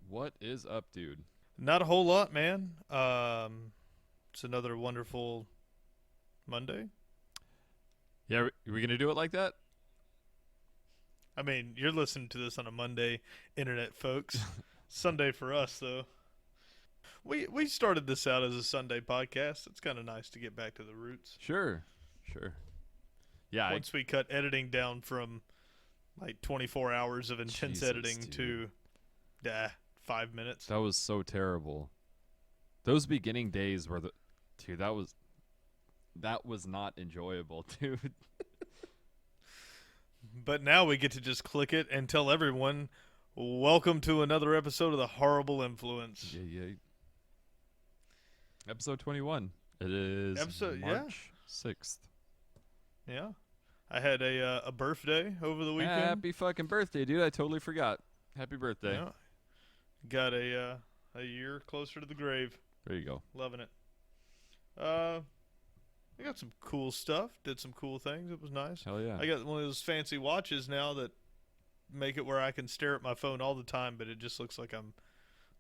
What is up, dude? Not a whole lot, man. It's another wonderful Monday. Yeah, are we gonna do it like that? I mean, you're listening to this on a Monday, internet folks. Sunday for us, though. We started this out as a Sunday podcast. It's kind of nice to get back to the roots. Sure, sure. Yeah, Once we cut editing down from like 24 hours of intense Jesus, editing dude. to 5 minutes. That was so terrible. Those beginning days were dude. That was not enjoyable, dude. But now we get to just click it and tell everyone, welcome to another episode of The Horrible Influence. Yeah. Episode 21. It is March 6th. Yeah. I had a birthday over the weekend. Happy fucking birthday, dude! I totally forgot. Happy birthday. Yeah. Got a year closer to the grave. There you go. Loving it. I got some cool stuff. Did some cool things. It was nice. Hell yeah. I got one of those fancy watches now that make it where I can stare at my phone all the time, but it just looks like I'm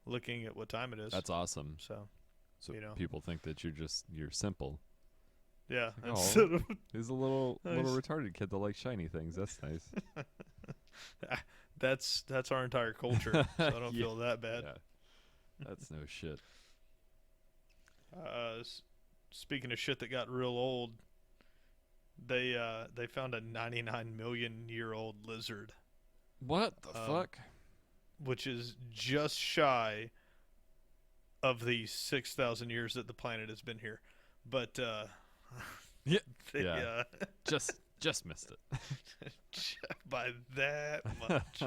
looking at what time it is. That's awesome. So you know. People think that you're simple. Yeah. Oh. Instead of He's a little Nice. retarded kid that likes shiny things. That's nice. that's our entire culture. So I don't Yeah. feel that bad. Yeah. That's no shit. Speaking of shit that got real old, they found a 99 million year old lizard, What the fuck? which is just shy of the 6,000 years that the planet has been here. But Yeah. they, Yeah. Just missed it. by that much.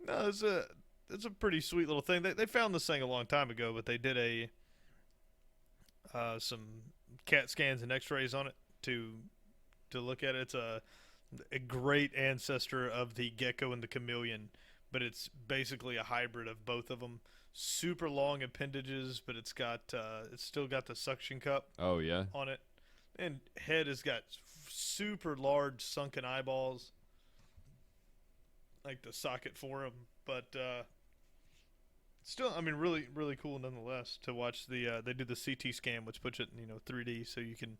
No, it's a pretty sweet little thing. They found this thing a long time ago, but they did some CAT scans and X-rays on it to look at it. It's a great ancestor of the gecko and the chameleon, but it's basically a hybrid of both of them. Super long appendages, but it's still got the suction cup Oh yeah. on it, and head has got super large sunken eyeballs, like the socket for them. But still, I mean, really, really cool nonetheless to watch the. They do the CT scan, which puts it in 3D, so you can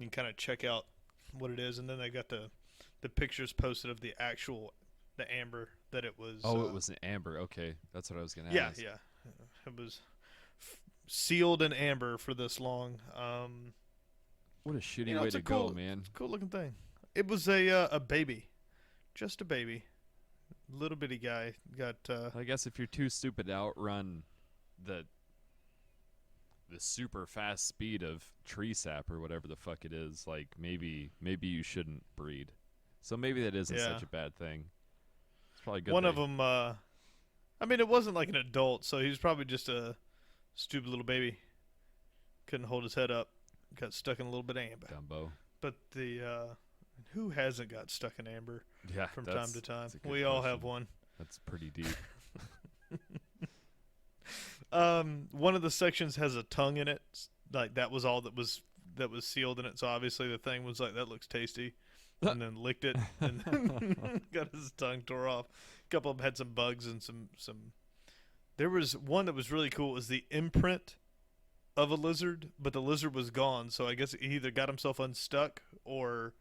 kind of check out what it is, and then they got the pictures posted of the amber that it was. Oh, it was an amber. Okay, that's what I was gonna Yeah, ask. yeah, it was sealed in amber for this long. What a shitty way It's a to go, cool, man. cool looking thing. It was a baby, just a baby, little bitty guy. Got I guess if you're too stupid to outrun the super fast speed of tree sap or whatever the fuck it is, like maybe you shouldn't breed. So maybe that isn't Yeah. such a bad thing. It's probably good. one of them. I mean, it wasn't like an adult, so he was probably just a stupid little baby. Couldn't hold his head up. Got stuck in a little bit of amber. Dumbo. But who hasn't got stuck in amber Yeah, from time to time? that's a good We all have question. one. That's pretty deep. One of the sections has a tongue in it. Like that was all that was sealed in it. So obviously the thing was like, that looks tasty, and then licked it and then got his tongue tore off. A couple of them had some bugs and some. There was one that was really cool. It was the imprint of a lizard, but the lizard was gone. So I guess he either got himself unstuck or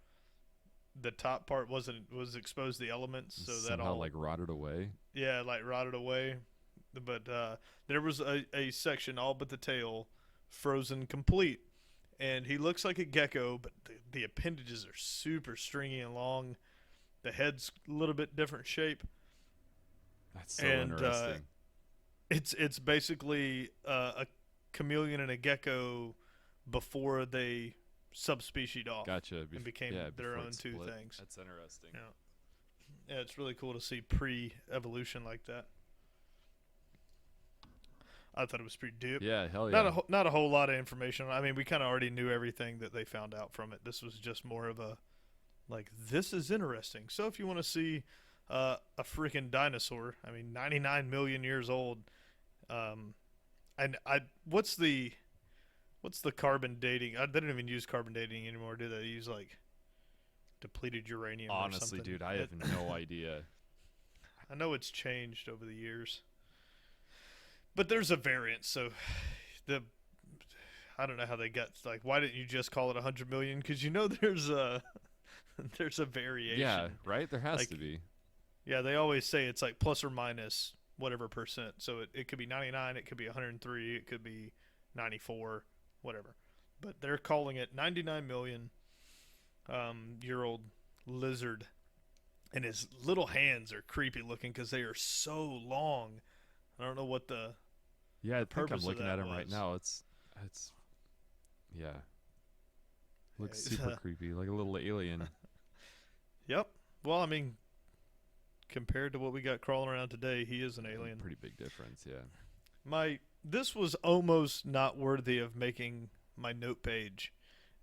the top part was exposed to the elements. So that Somehow all like rotted away. yeah, like rotted away. But there was a section all but the tail frozen complete. And he looks like a gecko, but the appendages are super stringy and long. The head's a little bit different shape. That's so And, interesting. It's basically a chameleon and a gecko before they subspecied off Gotcha. and became their before own it two split. things. That's interesting. Yeah. Yeah, it's really cool to see pre-evolution like that. I thought it was pretty dope. Yeah, hell yeah. Not a whole lot of information. I mean, we kind of already knew everything that they found out from it. This was just more of a, like, this is interesting. So if you want to see a freaking dinosaur, I mean, 99 million years old, and what's the carbon dating? They don't even use carbon dating anymore, do they? They use like depleted uranium or Honestly, something. dude, I have no idea. I know it's changed over the years, but there's a variance. So the I don't know how they got like. Why didn't you just call it 100 million? Because there's a there's a variation. Yeah, right. There has Like, to be. yeah, they always say it's like plus or minus whatever percent. So it could be 99, it could be 103, it could be 94, whatever. But they're calling it 99 million year old lizard, and his little hands are creepy looking because they are so long. I don't know what the Yeah, I think I'm purpose of looking that at him right was. now. It's yeah. Looks Yeah, super creepy, like a little alien. Yep. Well, I mean, compared to what we got crawling around today, he is an alien. Pretty big difference, yeah. This was almost not worthy of making my note page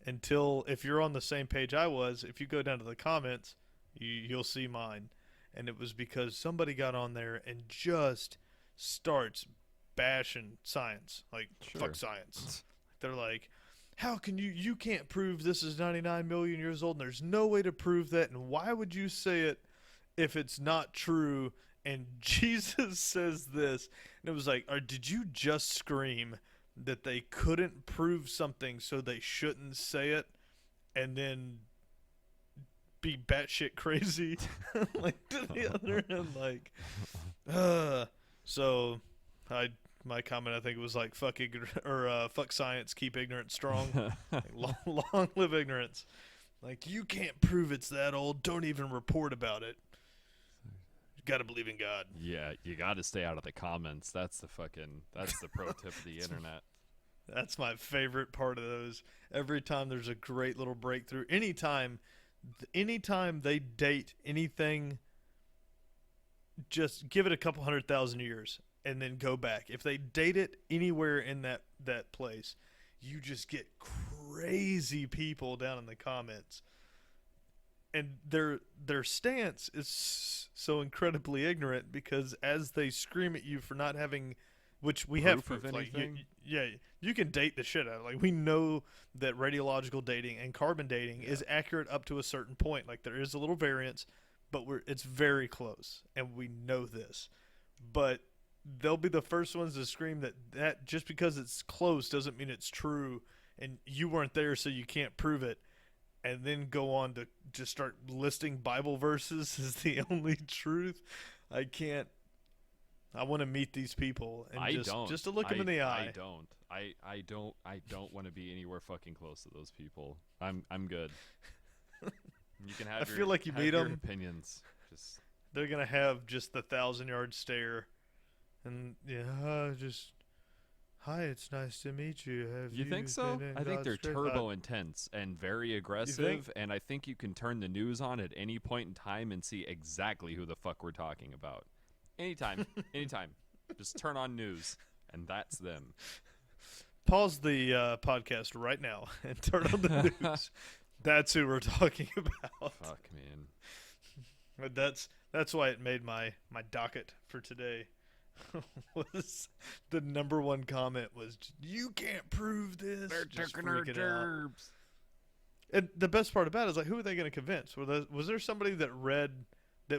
until, if you're on the same page I was, if you go down to the comments, you'll see mine. And it was because somebody got on there and just starts bashing science. Like, Sure. fuck science. They're like, how can you can't prove this is 99 million years old, and there's no way to prove that, and why would you say it if it's not true? And Jesus says this, and it was like, or did you just scream that they couldn't prove something so they shouldn't say it, and then be batshit crazy like to the other end, like so my comment, I think it was like fuck fuck science, keep ignorance strong. Like, long live ignorance. Like, you can't prove it's that old, don't even report about it. You gotta believe in God. Yeah, you got to stay out of the comments. That's the pro tip of the internet. That's my favorite part of those. Every time there's a great little breakthrough, anytime they date anything, just give it a couple 100,000 years and then go back. If they date it anywhere in that place, you just get crazy people down in the comments. And their stance is so incredibly ignorant, because as they scream at you for not having, which we have Proof of proof, like anything? you can date the shit out of it. Like, we know that radiological dating and carbon dating is accurate up to a certain point. Like, there is a little variance, but it's very close, and we know this. But they'll be the first ones to scream that just because it's close doesn't mean it's true, and you weren't there, so you can't prove it. And then go on to just start listing Bible verses as the only truth. I can't. I want to meet these people and just to look them in the eye. I don't want to be anywhere fucking close to those people. I'm good. You can have. I feel like you meet your them. Opinions. Just They're gonna have just the 1,000-yard stare, and just hi, it's nice to meet you. Have you think so? been in I think they're God's grace? turbo intense and very aggressive, and I think you can turn the news on at any point in time and see exactly who the fuck we're talking about. Anytime. Just turn on news, and that's them. Pause the podcast right now and turn on the news. That's who we're talking about. Fuck, man. But that's why it made my docket for today. Was the number one comment was, you can't prove this. They're Just taking our freaking out. gerbs. And the best part about it is, like, who are they going to convince? Was there somebody that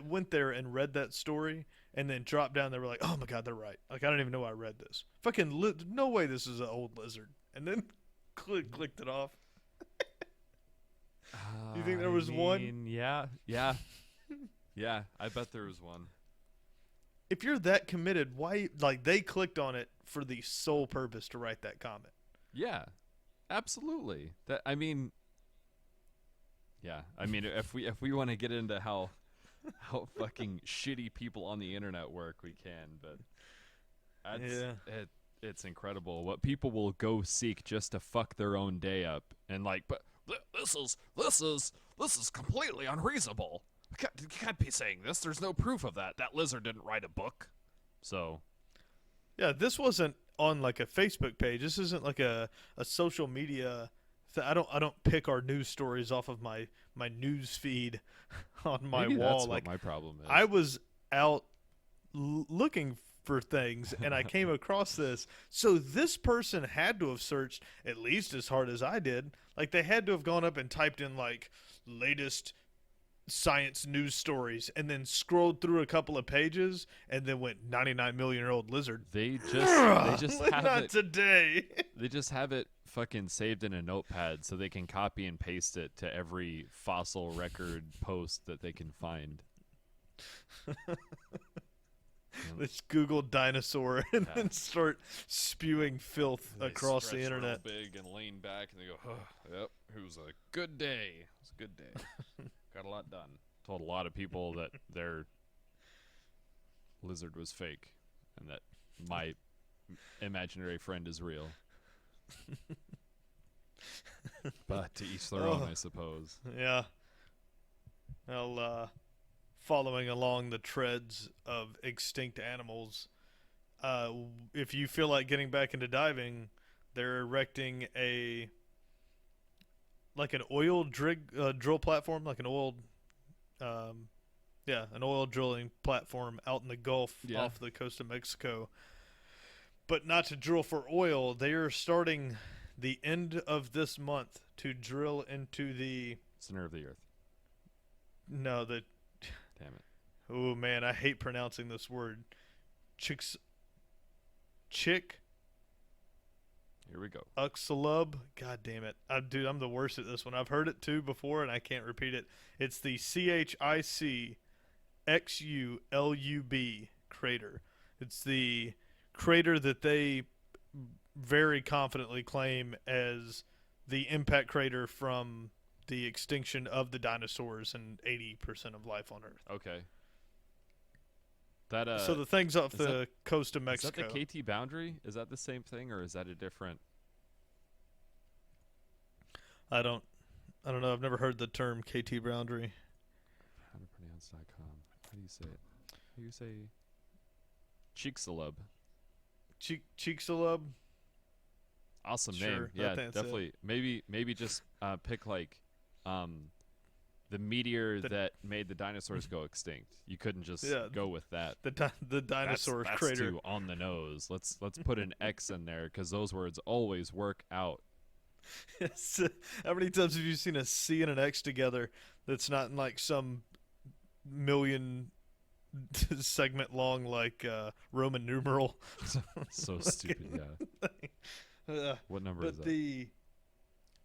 went there and read that story and then dropped down? They were like, oh my God, they're right. Like, I don't even know why I read this. Fucking no way this is an old lizard. And then clicked it off. You think there was one? Yeah. Yeah, I bet there was one. If you're that committed, why, like, they clicked on it for the sole purpose to write that comment. Yeah, absolutely. If we want to get into how fucking shitty people on the internet work, we can. But it's incredible what people will go seek just to fuck their own day up. And like, but this is completely unreasonable. You can't be saying this. There's no proof of that. That lizard didn't write a book. So, yeah, this wasn't on like a Facebook page. This isn't like a social media. I don't pick our news stories off of my news feed on my maybe wall. That's like, what my problem is. I was out looking for things and I came across this. So this person had to have searched at least as hard as I did. Like, they had to have gone up and typed in like latest science news stories, and then scrolled through a couple of pages, and then went 99-million-year-old lizard. They just have not it today. They just have it fucking saved in a notepad so they can copy and paste it to every fossil record post that they can find. Let's Google dinosaur and then start spewing filth They across the stretch internet. real big and lean back, and they go, oh, "Yep, it was a good day. It was a good day. Got a lot done." Told a lot of people that their lizard was fake, and that my imaginary friend is real. But to each their own, I suppose. Yeah. Well, following along the treads of extinct animals, if you feel like getting back into diving, they're erecting an oil drill platform, like an oil drilling platform out in the Gulf off the coast of Mexico. But not to drill for oil. They are starting the end of this month to drill into the center of the earth. No, the Damn it. Oh man, I hate pronouncing this word. Chick. Here we go. Chiczulub. God damn it. Dude, I'm the worst at this one. I've heard it too before and I can't repeat it. It's the Chiczulub crater. It's the crater that they very confidently claim as the impact crater from the extinction of the dinosaurs and 80% of life on Earth. Okay. That so the thing's off the coast of Mexico. Is that the KT boundary? Is that the same thing, or is that a different? I don't know. I've never heard the term KT boundary. Howtopronounce.com. How do you say it? How do you say Chiczulub? Chiczulub. Awesome Sure, name. Yeah, definitely. Maybe just pick like the meteor that made the dinosaurs go extinct. You couldn't just go with that. The dinosaur that's crater. Too on the nose. Let's put an X in there because those words always work out. Yes. How many times have you seen a C and an X together that's not in like some million segment long like Roman numeral? So stupid, yeah. What number is that? But the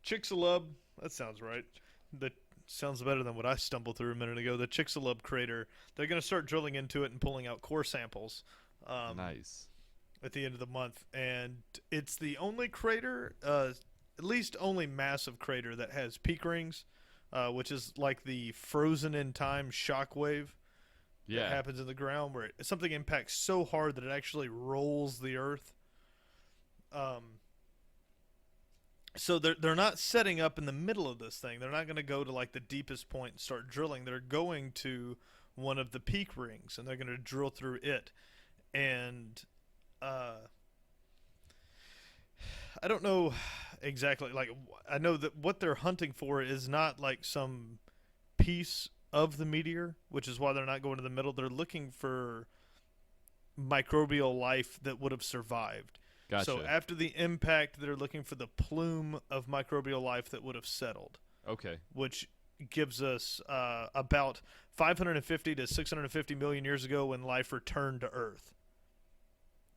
Chiczulub, that sounds right. That sounds better than what I stumbled through a minute ago. The Chiczulub crater, they're going to start drilling into it and pulling out core samples. Nice. At the end of the month. And it's the only crater, at least only massive crater that has peak rings, which is like the frozen in time shock wave that happens in the ground where something impacts so hard that it actually rolls the earth. So they're not setting up in the middle of this thing. They're not going to go to like the deepest point and start drilling. They're going to one of the peak rings and they're going to drill through it. And I don't know exactly. Like I know that what they're hunting for is not like some piece of the meteor, which is why they're not going to the middle. They're looking for microbial life that would have survived. Gotcha. So after the impact, they're looking for the plume of microbial life that would have settled. Okay. Which gives us about 550 to 650 million years ago when life returned to Earth.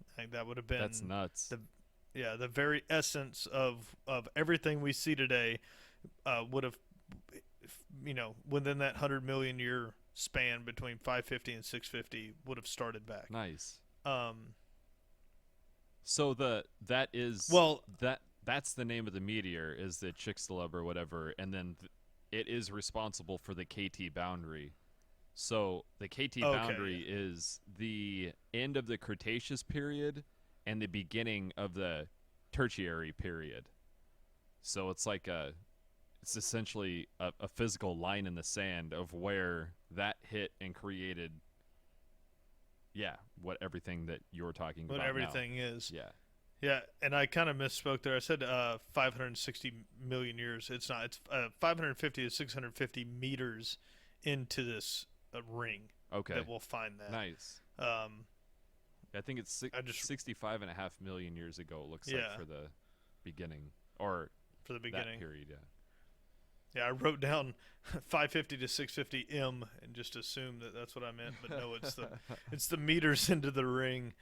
I think that would have been... That's nuts. The very essence of everything we see today would have, within that 100 million year span between 550 and 650 would have started back. Nice. So that's the name of the meteor is the Chiczulub or whatever, and then it is responsible for the KT boundary. So the KT boundary is the end of the Cretaceous period and the beginning of the Tertiary period. So it's like it's essentially a physical line in the sand of where that hit and created. Yeah, what everything that you're talking about. What everything is. Yeah. Yeah, and I kind of misspoke there. I said 560 million years. It's not. It's 550 to 650 meters into this ring. Okay. That we'll find that. Nice. I think it's 65 and a half million years ago, it looks like, for the beginning. Or for the beginning. That period, yeah. Yeah, I wrote down 550 to 650 M and just assumed that that's what I meant, but no, it's the meters into the ring.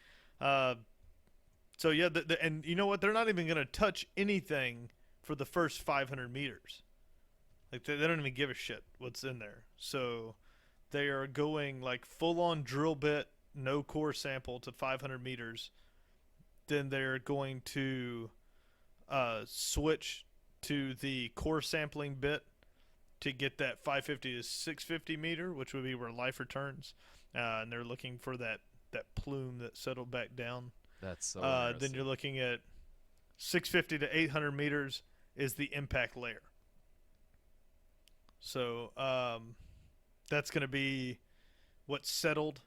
So yeah, and you know what? They're not even going to touch anything for the first 500 meters. Like they don't even give a shit what's in there. So they are going like full on drill bit, no core sample to 500 meters. Then they're going to switch to the core sampling bit to get that 550 to 650 meter, which would be where life returns. And they're looking for that plume that settled back down. That's so then you're looking at 650 to 800 meters is the impact layer. So that's going to be what's settled.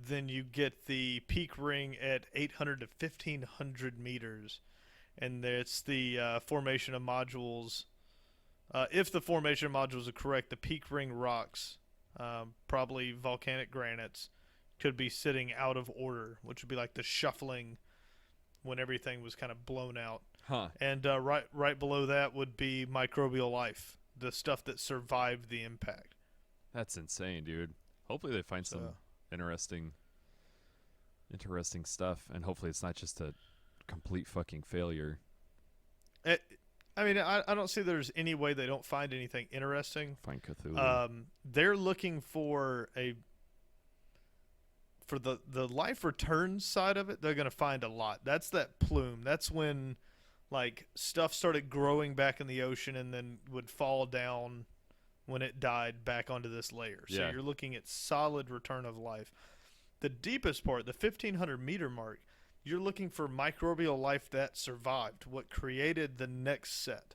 Then you get the peak ring at 800 to 1500 meters. And it's the formation of modules. If the formation of modules are correct, the peak ring rocks, probably volcanic granites, could be sitting out of order, which would be like the shuffling when everything was kind of blown out. Huh. And right below that would be microbial life, the stuff that survived the impact. That's insane, dude. Hopefully they find some interesting stuff, and hopefully it's not just a complete fucking failure. I mean, I don't see there's any way they don't find anything interesting. Find Cthulhu. They're looking for the life returns side of it. They're going to find a lot. That's that plume. That's when like stuff started growing back in the ocean and then would fall down when it died back onto this layer. So you're looking at solid return of life. The deepest part, the 1500 meter mark, you're looking for microbial life that survived, what created the next set.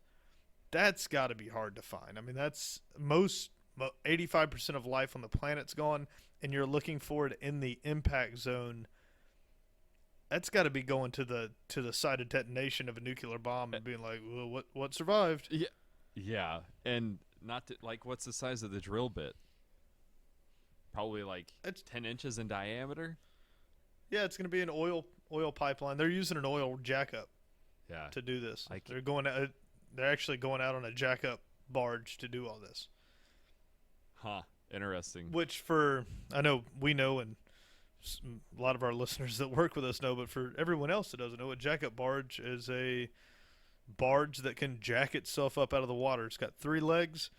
That's got to be hard to find. I mean, that's 85% of life on the planet's gone, and you're looking for it in the impact zone. That's got to be going to the site of detonation of a nuclear bomb and being like, well, what survived? Yeah, and not to, like, what's the size of the drill bit? Probably like 10 inches in diameter. Yeah, it's going to be an oil pipeline. They're using an oil jackup. To do this. They're actually going out on a jackup barge to do all this. Huh. Interesting. Which I know we know, and a lot of our listeners that work with us know, but for everyone else that doesn't know, a jackup barge is a barge that can jack itself up out of the water. It's got 3 legs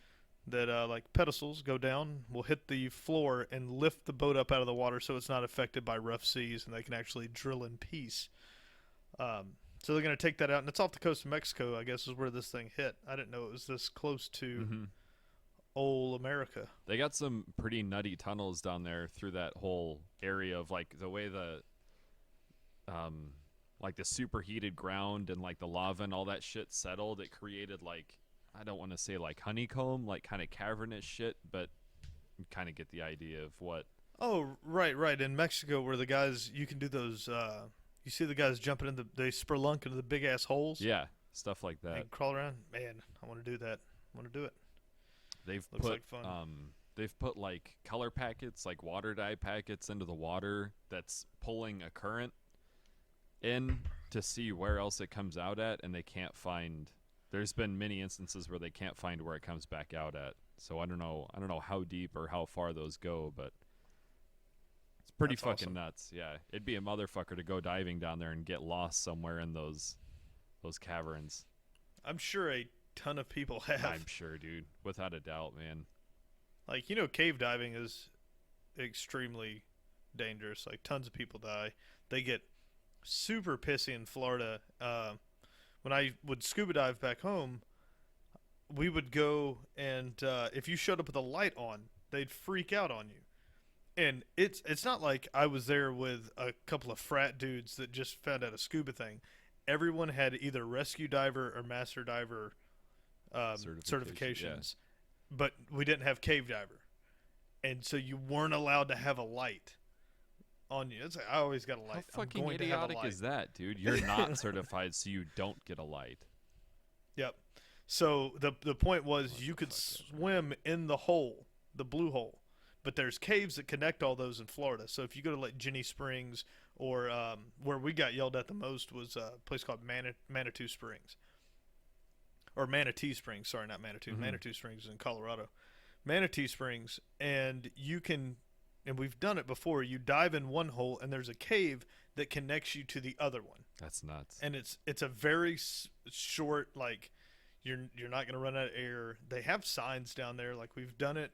that, like pedestals, go down, will hit the floor and lift the boat up out of the water so it's not affected by rough seas, and they can actually drill in peace. So they're going to take that out, and it's off the coast of Mexico, I guess, is where this thing hit. I didn't know it was this close to old America. They got some pretty nutty tunnels down there through that whole area of, like, the way the superheated ground and, like, the lava and all that shit settled. It created, like, I don't want to say like honeycomb, like kind of cavernous shit, but you kind of get the idea of what. Oh, right. In Mexico, where the guys, you can do those, you see the guys jumping in they spelunk into the big ass holes. Yeah, stuff like that. And crawl around. Man, I want to do that. I want to do it. Looks like fun. They've put like color packets, like water dye packets into the water that's pulling a current in to see where else it comes out at, and they can't find. There's been many instances where they can't find where it comes back out at. So I don't know how deep or how far those go, but it's pretty fucking nuts. Yeah, it'd be a motherfucker to go diving down there and get lost somewhere in those caverns. I'm sure a ton of people have. I'm sure, dude. Without a doubt, man. Like, cave diving is extremely dangerous. Like, tons of people die. They get super pissy in Florida. When I would scuba dive back home, we would go and if you showed up with a light on, they'd freak out on you. And it's not like I was there with a couple of frat dudes that just found out a scuba thing. Everyone had either rescue diver or master diver certifications, but we didn't have cave diver. And so you weren't allowed to have a light on you. It's like, I always got a light. How fucking idiotic is that, dude? You're not certified, so you don't get a light. Yep. So the point was you could swim in the hole, the blue hole, but there's caves that connect all those in Florida. So if you go to like Jenny Springs or where we got yelled at the most was a place called Manitou Springs. or Manatee Springs. Sorry, not Manitou. Mm-hmm. Manitou Springs is in Colorado. Manatee Springs, and you can, and we've done it before. You dive in one hole, and there's a cave that connects you to the other one. That's nuts. And it's a very short, like you're not gonna run out of air. They have signs down there, like we've done it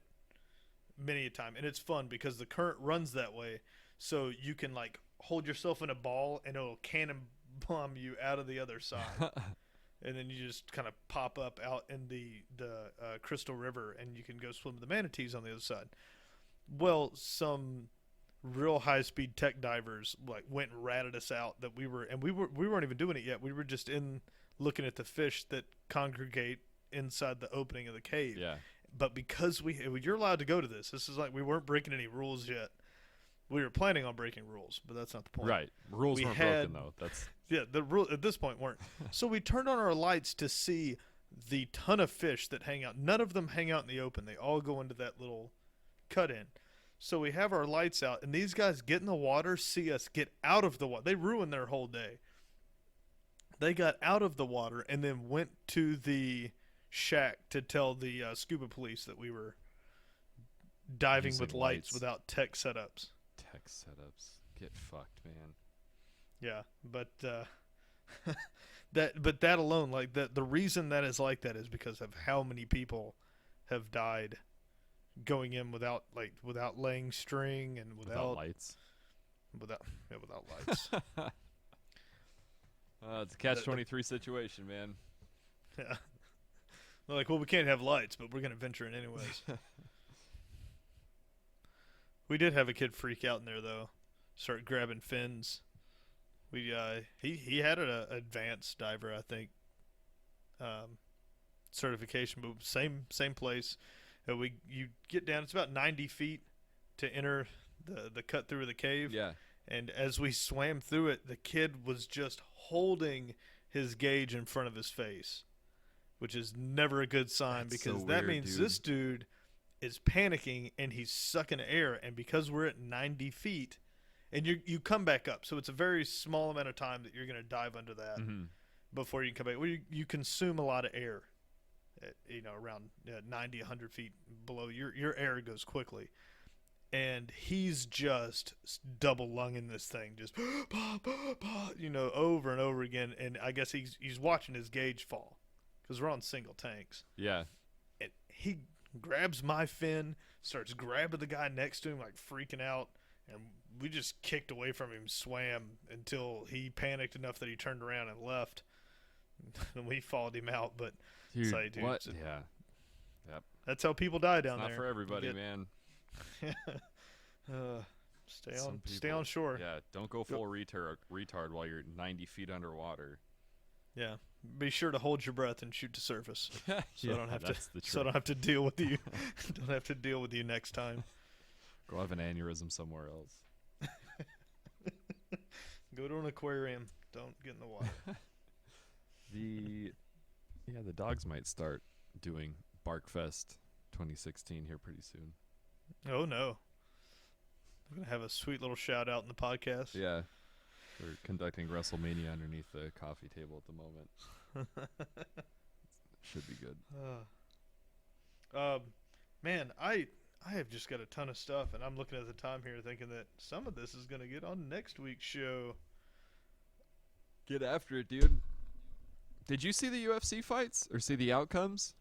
many a time, and it's fun because the current runs that way, so you can like hold yourself in a ball, and it'll cannon bomb you out of the other side. And then you just kind of pop up out in the Crystal River, and you can go swim with the manatees on the other side. Well, some real high-speed tech divers like went and ratted us out that we weren't even doing it yet. We were just in looking at the fish that congregate inside the opening of the cave. Yeah. But because you're allowed to go to this. This is like we weren't breaking any rules yet. We were planning on breaking rules, but that's not the point. Right. Rules weren't broken though. That's the rule at this point weren't. So we turned on our lights to see the ton of fish that hang out. None of them hang out in the open. They all go into that little cut in. So we have our lights out, and these guys get in the water, see us get out of the water. They ruined their whole day. They got out of the water and then went to the shack to tell the scuba police that we were diving Using with lights lights. without tech setups. tech setups. Get fucked, man. Yeah, but that alone, like the reason that is like that is because of how many people have died going in without laying string and Without lights. without lights. It's a catch-23 situation, man. Yeah. They're like, well, we can't have lights, but we're gonna venture in anyways. We did have a kid freak out in there though, start grabbing fins. We he had an advanced diver, I think, certification, but same place. You get down. It's about 90 feet to enter the cut through of the cave. Yeah. And as we swam through it, the kid was just holding his gauge in front of his face, which is never a good sign. That's because so that weird, means dude. this dude is panicking and he's sucking air. And because we're at 90 feet, and you come back up, so it's a very small amount of time that you're going to dive under that Mm-hmm. before you can come back. Well, you consume a lot of air, at, around 90, 100 feet below. Your air goes quickly. And he's just double lunging this thing, just over and over again. And I guess he's watching his gauge fall because we're on single tanks. Yeah. And he grabs my fin, starts grabbing the guy next to him, like freaking out. And we just kicked away from him, swam until he panicked enough that he turned around and left. And we followed him out. But Dude, dude, what? Yeah. Yep. that's how people die down It's there. not for everybody, man. Stay Some stay people- on shore. Yeah, don't go full retard while you're 90 feet underwater. Yeah. Be sure to hold your breath and shoot to surface. So I don't have that's the so I don't have to deal with you. Don't have to deal with you next time. Go have an aneurysm somewhere else. Go to an aquarium. Don't get in the water. The dogs might start doing Barkfest 2016 here pretty soon. Oh no. We're gonna have a sweet little shout out in the podcast. Yeah. We're conducting WrestleMania underneath the coffee table at the moment. Should be good. Man, I have just got a ton of stuff, and I'm looking at the time here thinking that some of this is gonna get on next week's show. Get after it, dude. Did you see the UFC fights or see the outcomes?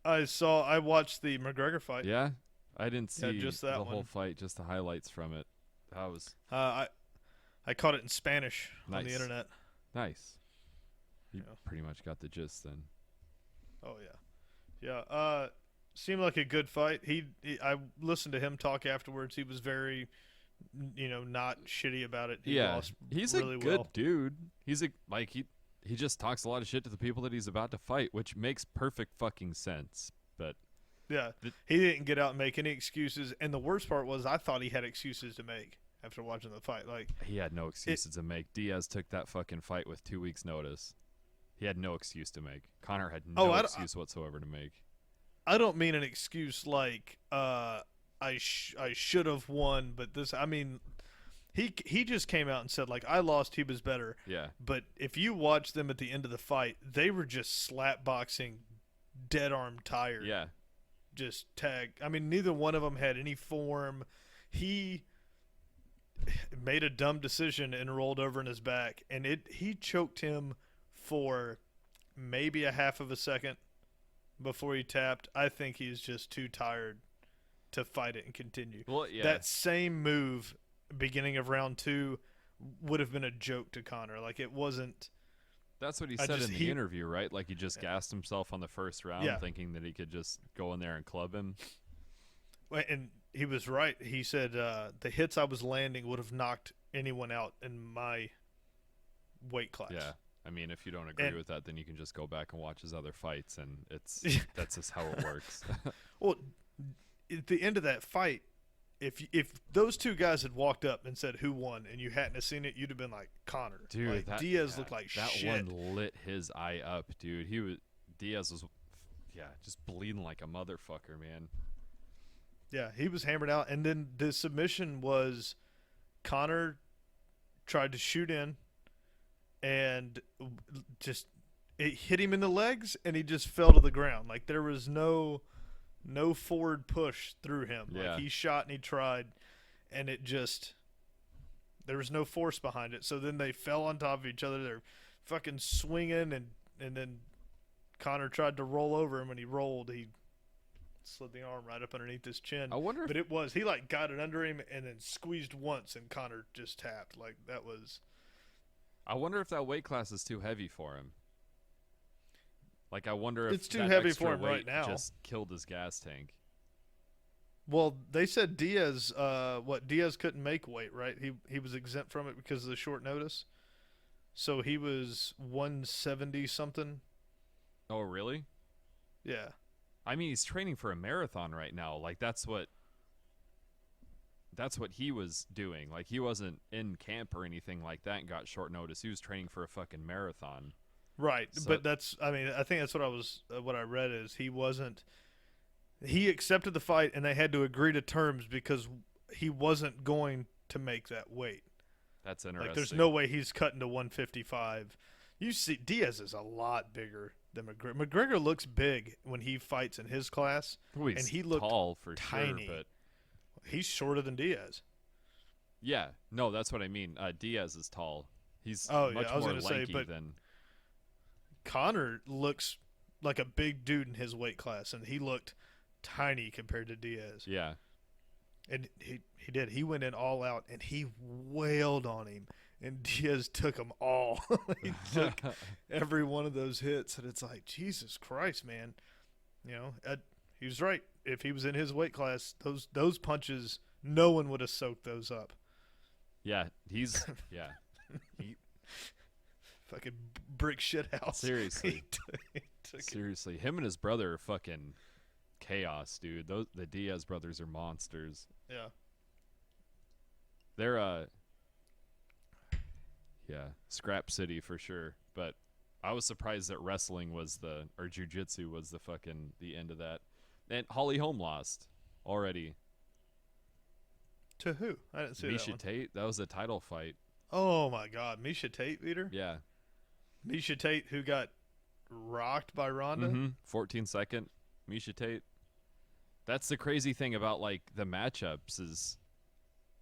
I watched the McGregor fight. Yeah. I didn't see just that the whole one. fight, just the highlights from it. That was I caught it in Spanish on the Nice. internet. nice. You Yeah. pretty much got the gist then. Oh yeah. Seemed like a good fight. I listened to him talk afterwards. He was very, not shitty about it. He lost he's really a good well. dude. He's he just talks a lot of shit to the people that he's about to fight, which makes perfect fucking sense. But Yeah, The- he didn't get out and make any excuses. And the worst part was I thought he had excuses to make after watching the fight. Like, he had no excuses to make. Diaz took that fucking fight with 2 weeks' notice. He had no excuse to make. Connor had no excuse whatsoever to make. I don't mean an excuse like I should have won, but this. I mean, he just came out and said like I lost. He was better. Yeah. But if you watch them at the end of the fight, they were just slap boxing dead arm tired. Yeah. Just tag. I mean, neither one of them had any form. He made a dumb decision and rolled over in his back, and he choked him for maybe a half of a second before he tapped. I think he's just too tired to fight it and continue. Well, yeah. That same move, beginning of round 2, would have been a joke to Connor. Like, it wasn't. That's what he said in the interview, right? Like, he just gassed himself on the first round, thinking that he could just go in there and club him. And he was right. He said the hits I was landing would have knocked anyone out in my weight class. Yeah. I mean, if you don't agree with that, then you can just go back and watch his other fights, and that's just how it works. Well, at the end of that fight, if those two guys had walked up and said who won, and you hadn't have seen it, you'd have been like, Connor. Dude, like, Diaz looked like shit. That one lit his eye up, dude. Diaz was, just bleeding like a motherfucker, man. Yeah, he was hammered out, and then the submission was Connor tried to shoot in, and just it hit him in the legs, and he just fell to the ground. Like, there was no forward push through him. Yeah. Like, he shot and he tried, and it just, there was no force behind it. So then they fell on top of each other. They're fucking swinging, and then Connor tried to roll over him. When he rolled, he slid the arm right up underneath his chin. I wonder if he like got it under him and then squeezed once, and Connor just tapped. Like, that was. I wonder if that weight class is too heavy for him. Like, I wonder if it's too heavy for him weight right now. Just killed his gas tank. Well, they said Diaz couldn't make weight, right? He was exempt from it because of the short notice. So he was 170 something. Oh, really? Yeah. I mean, he's training for a marathon right now. Like, that's what he was doing. Like, he wasn't in camp or anything like that and got short notice. He was training for a fucking marathon. Right, so, but I think that's what I read is he accepted the fight, and they had to agree to terms because he wasn't going to make that weight. That's interesting. Like, there's no way he's cutting to 155. You see, Diaz is a lot bigger than McGregor. McGregor looks big when he fights in his class, and he looked tall for tiny. Sure, but he's shorter than Diaz. Yeah, no, that's what I mean. Diaz is tall. He's much more lanky than. Connor looks like a big dude in his weight class, and he looked tiny compared to Diaz. Yeah. And he did. He went in all out, and he wailed on him, and Diaz took them all. He took every one of those hits, and it's like, Jesus Christ, man. You know, he was right. If he was in his weight class, those punches, no one would have soaked those up. Yeah, he's he, fucking brick shit house. Seriously. Seriously. Him and his brother are fucking chaos, dude. The Diaz brothers are monsters. Yeah. They're Scrap City for sure. But I was surprised that wrestling or jiu-jitsu was the end of that. And Holly Holm lost already. To who? I didn't see that one. Miesha Tate. That was a title fight. Oh my God, Miesha Tate beat her? Yeah. Miesha Tate, who got rocked by Ronda? Mm-hmm. 14-second Miesha Tate. That's the crazy thing about, like, the matchups is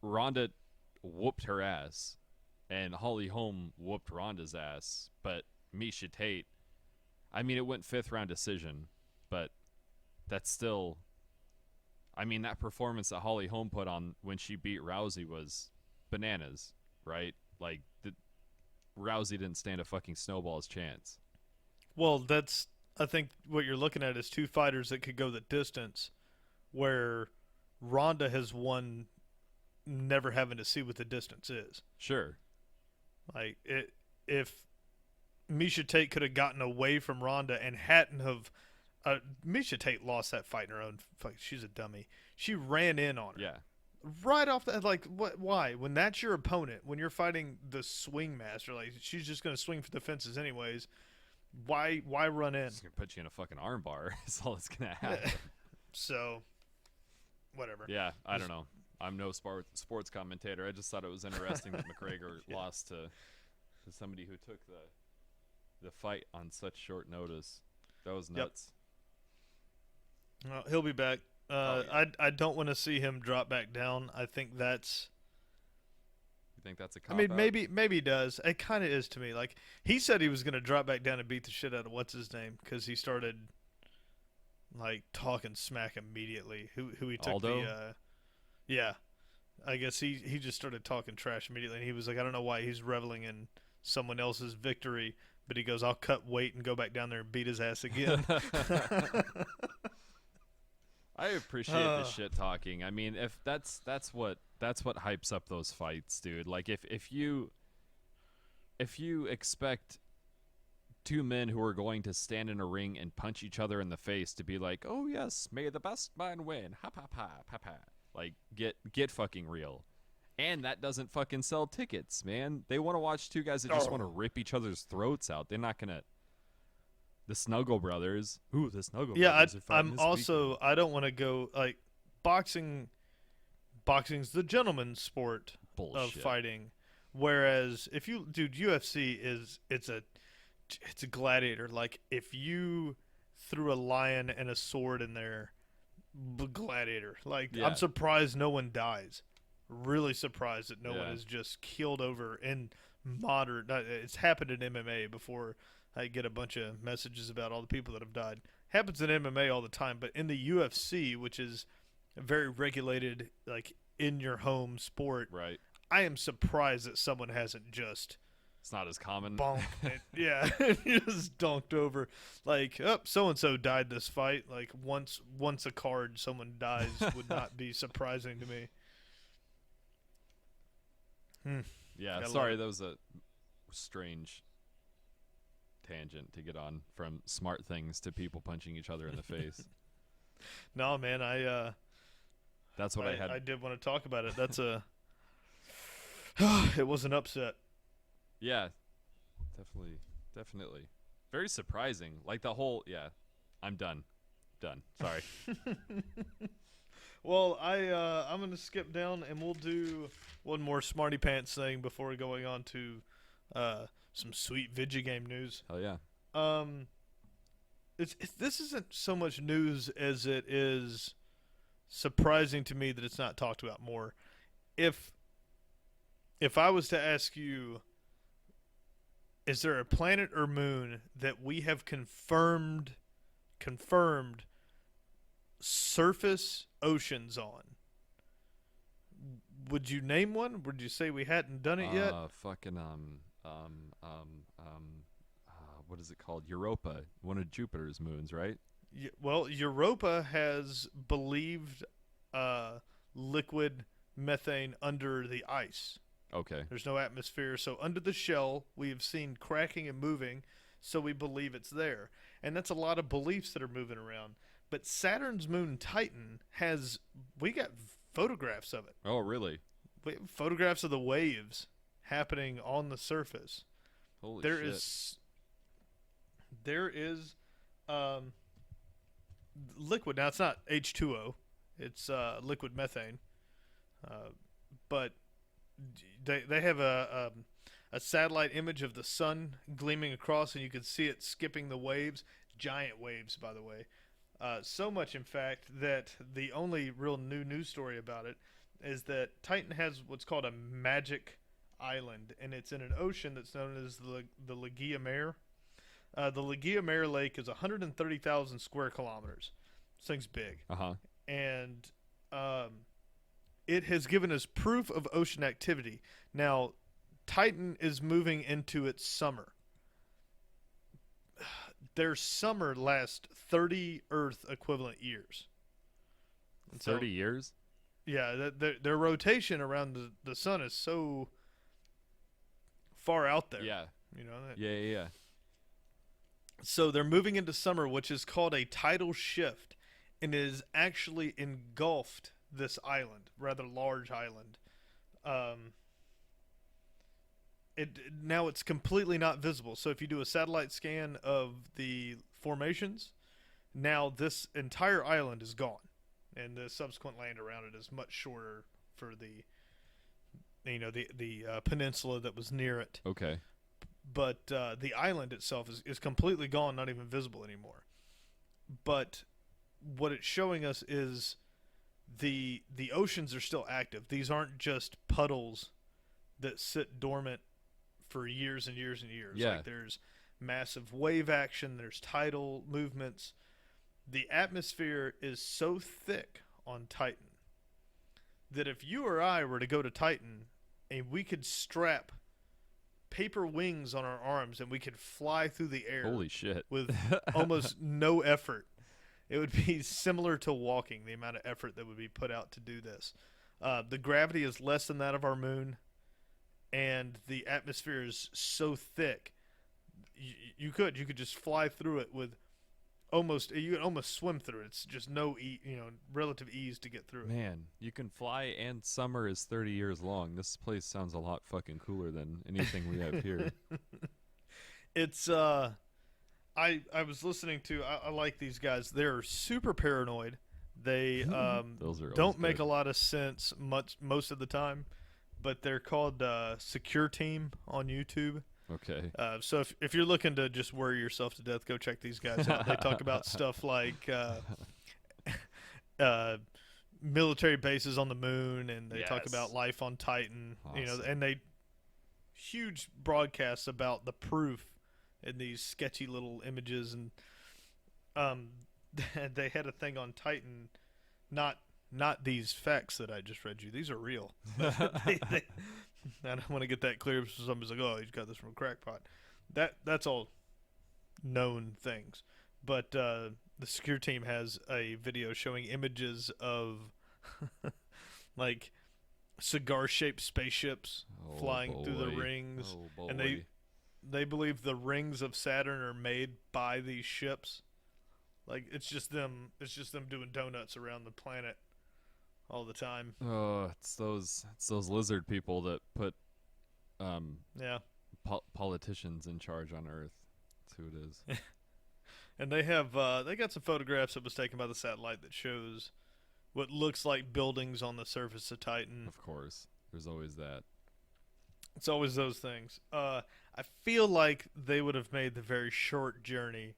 Ronda whooped her ass, and Holly Holm whooped Ronda's ass. But Miesha Tate, I mean, it went 5th round decision, but that's still, I mean, that performance that Holly Holm put on when she beat Rousey was bananas, right? Like, Rousey didn't stand a fucking snowball's chance. Well, I think what you're looking at is two fighters that could go the distance, where Ronda has won never having to see what the distance is. Sure. Like, if Miesha Tate could have gotten away from Ronda and hadn't have Miesha Tate lost that fight in her own. She's a dummy. She ran in on her. Yeah. Right off the, like, what? Why? When that's your opponent, when you're fighting the swing master, like, she's just gonna swing for the fences anyways. Why run in? It's gonna put you in a fucking arm bar. That's all that's gonna happen. So, whatever. Yeah, I don't know. I'm no sports commentator. I just thought it was interesting that McGregor lost to somebody who took the fight on such short notice. That was nuts. He'll be back. Oh, yeah. I don't want to see him drop back down. I think that's. You think that's a I cop mean, out? maybe he does. It kind of is to me. Like he said he was going to drop back down and beat the shit out of what's his name because he started like talking smack immediately. Who he took Aldo? yeah. I guess he just started talking trash immediately, and he was like, I don't know why he's reveling in someone else's victory, but he goes, I'll cut weight and go back down there and beat his ass again. I appreciate the shit talking. I mean, if that's what hypes up those fights, dude. Like if you expect two men who are going to stand in a ring and punch each other in the face to be like, "Oh yes, may the best man win." Ha ha ha ha ha. Like get fucking real. And that doesn't fucking sell tickets, man. They want to watch two guys that just want to rip each other's throats out. They're not going to the Snuggle Brothers. Ooh, the Snuggle Brothers are fighting I'm this also weekend. I don't want to go like boxing. Boxing's the gentleman's sport of Bullshit. fighting, whereas if you dude UFC it's a gladiator. Like if you threw a lion and a sword in there, gladiator. Like Yeah. I'm surprised no one dies. Really surprised that no one Yeah. is just killed over in modern. It's happened in MMA before. I get a bunch of messages about all the people that have died. Happens in MMA all the time, but in the UFC, which is a very regulated, like in your home sport, Right. I am surprised that someone hasn't just It's not as common. bonked it. Yeah, just donked over. Like, oh, so and so died this fight. Like once a card someone dies would not be surprising to me. Yeah, Gotta sorry, love it. that was a strange tangent to get on from smart things to people punching each other in the face. No, man, That's what I had. I did want to talk about it. That's a it was an upset. Yeah, definitely. Very surprising. Like the whole, yeah, I'm done. Sorry. Well, I'm gonna skip down and we'll do one more smarty pants thing before going on to some sweet video game news. Hell yeah. Um, this isn't so much news as it is surprising to me that it's not talked about more. If I was to ask you, is there a planet or moon that we have confirmed surface oceans on? Would you name one? Would you say we hadn't done it yet? Fucking what is it called? Europa, one of Jupiter's moons, right? Well, Europa has believed liquid methane under the ice. Okay. There's no atmosphere, so under the shell we have seen cracking and moving, so we believe it's there. And that's a lot of beliefs that are moving around. But Saturn's moon Titan we got photographs of it. Oh, really? We have photographs of the waves happening on the surface. Holy There shit. there is liquid. Now it's not H2O, it's liquid methane. But they have a satellite image of the sun gleaming across, and you can see it skipping the waves. Giant waves, by the way. So much, in fact, that the only real new news story about it is that Titan has what's called a magic island, and it's in an ocean that's known as the Legia Mare. The Legia Mare Lake is 130,000 square kilometers. This thing's big. Uh-huh. And it has given us proof of ocean activity. Now, Titan is moving into its summer. Their summer lasts 30 Earth equivalent years. And 30 years? Yeah, their rotation around the sun is so far out there. Yeah. You know that. Yeah. So they're moving into summer, which is called a tidal shift, and it is actually engulfed this island, rather large island. Now it's completely not visible. So if you do a satellite scan of the formations, now this entire island is gone, and the subsequent land around it is much shorter for the peninsula that was near it. Okay. But the island itself is completely gone, not even visible anymore. But what it's showing us is the oceans are still active. These aren't just puddles that sit dormant for years and years and years. Yeah. Like there's massive wave action, there's tidal movements. The atmosphere is so thick on Titan that if you or I were to go to Titan and we could strap paper wings on our arms and we could fly through the air. Holy shit. With almost no effort. It would be similar to walking, the amount of effort that would be put out to do this. The gravity is less than that of our moon, and the atmosphere is so thick. You could just fly through it with you could almost swim through it. It's just relative ease to get through it. Man, you can fly and summer is 30 years long. This place sounds a lot fucking cooler than anything we have here. It's I was listening to I like these guys. They're super paranoid. They don't make a lot of sense most of the time, but they're called Secure Team on YouTube. Okay. So if you're looking to just worry yourself to death, go check these guys out. They talk about stuff like military bases on the moon, and they talk about life on Titan. Awesome. And they huge broadcasts about the proof in these sketchy little images, and they had a thing on Titan, not these facts that I just read you. These are real. I don't want to get that clear so somebody's like, oh, he's got this from a crackpot. That's all known things. But the Secure Team has a video showing images of like cigar-shaped spaceships flying through the rings. And they believe the rings of Saturn are made by these ships. Like it's just them doing donuts around the planet all the time. Oh, it's those lizard people that put politicians in charge on Earth. That's who it is. And they have they got some photographs that was taken by the satellite that shows what looks like buildings on the surface of Titan. Of course. There's always that. It's always those things. I feel like they would have made the very short journey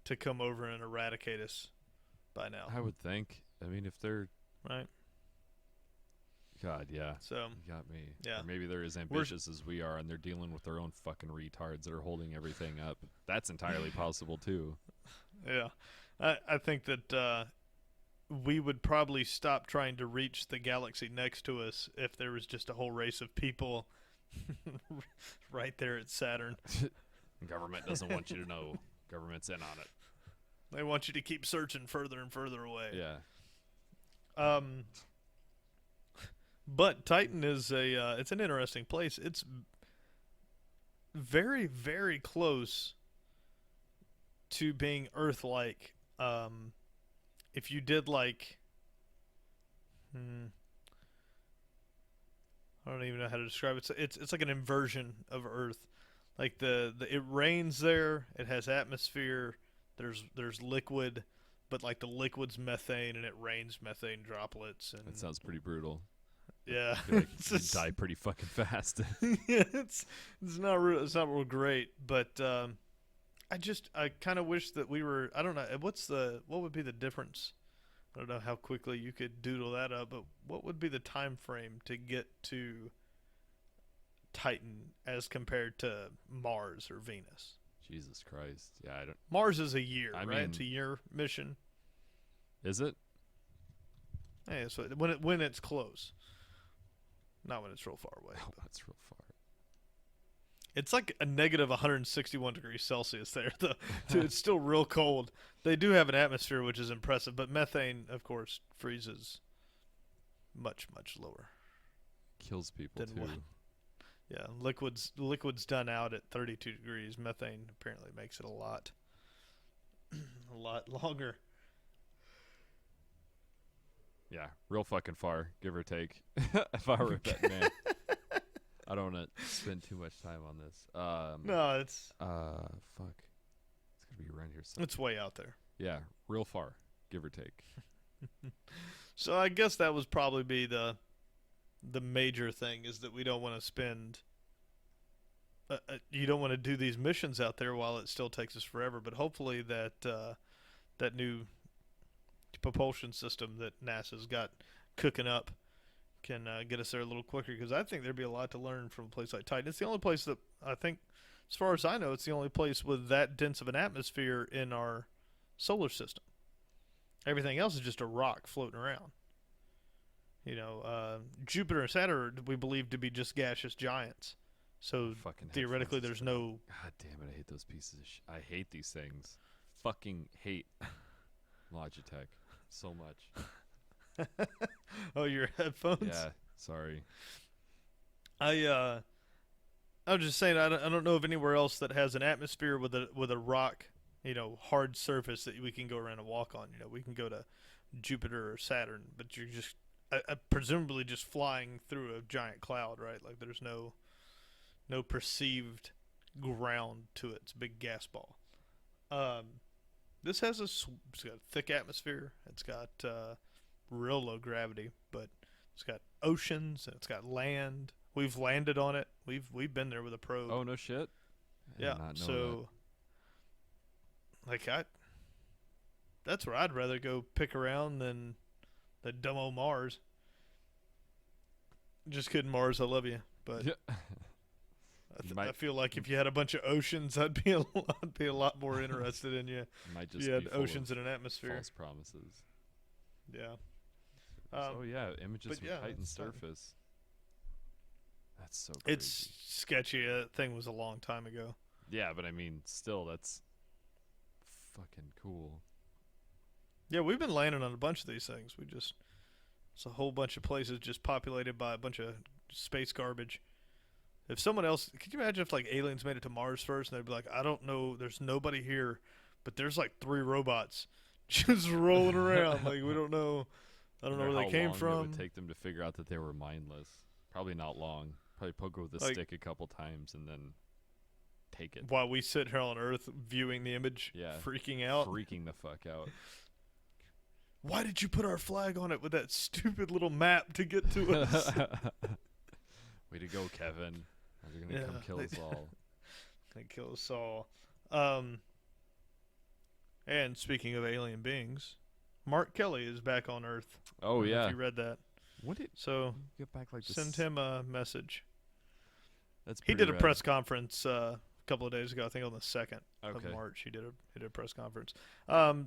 to come over and eradicate us by now. I would think. I mean, if they're... Right. God, yeah. So you got me. Yeah. Or maybe they're as ambitious as we are, and they're dealing with their own fucking retards that are holding everything up. That's entirely possible too. Yeah, I think that we would probably stop trying to reach the galaxy next to us if there was just a whole race of people right there at Saturn. Government doesn't want you to know. Government's in on it. They want you to keep searching further and further away. Yeah. But Titan is it's an interesting place. It's very, very close to being Earth-like. If you did like, I don't even know how to describe it. It's like an inversion of Earth. Like it rains there. It has atmosphere. There's liquid, but like the liquid's methane, and it rains methane droplets. And that sounds pretty brutal. Yeah, Like you die pretty fucking fast. Yeah, it's not real great, but I kind of wish that we were. I don't know what would be the difference. I don't know how quickly you could doodle that up, but what would be the time frame to get to Titan as compared to Mars or Venus? Jesus Christ! Yeah, I don't. Mars is a year, I right? mean, It's a year mission. Is it? Yeah, so when it's close. Not when it's real far away. Oh, that's real far. It's like a negative 161 degrees Celsius there. Dude, it's still real cold. They do have an atmosphere, which is impressive, but methane, of course, freezes much, much lower. Kills people, too. Yeah, liquid's done out at 32 degrees. Methane apparently makes it a lot longer. Yeah, real fucking far, give or take. If I were a bet man. I don't want to spend too much time on this. No, it's... fuck. It's going to be around here somewhere. It's way out there. Yeah, real far, give or take. So I guess that would probably be the major thing, is that we don't want to spend... you don't want to do these missions out there while it still takes us forever, but hopefully that new propulsion system that NASA's got cooking up can get us there a little quicker, because I think there'd be a lot to learn from a place like Titan. It's the only place that I think, as far as I know, it's the only place with that dense of an atmosphere in our solar system. Everything else is just a rock floating around. Jupiter and Saturn we believe to be just gaseous giants. So theoretically, there's no. God damn it! I hate those pieces of I hate these things. Fucking hate Logitech so much. Oh, your headphones? Yeah, sorry. I was just saying, I don't know of anywhere else that has an atmosphere with a rock, hard surface that we can go around and walk on. We can go to Jupiter or Saturn, but you're just presumably just flying through a giant cloud, right? Like there's no perceived ground to it. It's a big gas ball. This has it's got a thick atmosphere. It's got real low gravity, but it's got oceans and it's got land. We've landed on it. We've been there with a probe. Oh, no shit. Yeah. So, that's where I'd rather go pick around than the dumb old Mars. Just kidding, Mars. I love you, but yeah. I feel like if you had a bunch of oceans, I'd be a lot more interested in you. Might just you had oceans in an atmosphere. False promises. Yeah. Images from Titan's surface. That's so crazy. It's sketchy. That thing was a long time ago. Yeah, but I mean, still, that's fucking cool. Yeah, we've been landing on a bunch of these things. It's a whole bunch of places just populated by a bunch of space garbage. If someone else, could you imagine if aliens made it to Mars first and they'd be like, I don't know, there's nobody here, but there's 3 robots just rolling around. We don't know. I don't know where they came from. It would take them to figure out that they were mindless. Probably not long. Probably poke it with a stick a couple times and then take it. While we sit here on Earth viewing the image, freaking out. Freaking the fuck out. Why did you put our flag on it with that stupid little map to get to us? Way to go, Kevin. They're going to come kill us all. They kill us all. And speaking of alien beings, Mark Kelly is back on Earth. Oh, yeah. If you read that. What did get back send him a message. That's he did a press conference a couple of days ago. I think on the 2nd of March he did a press conference.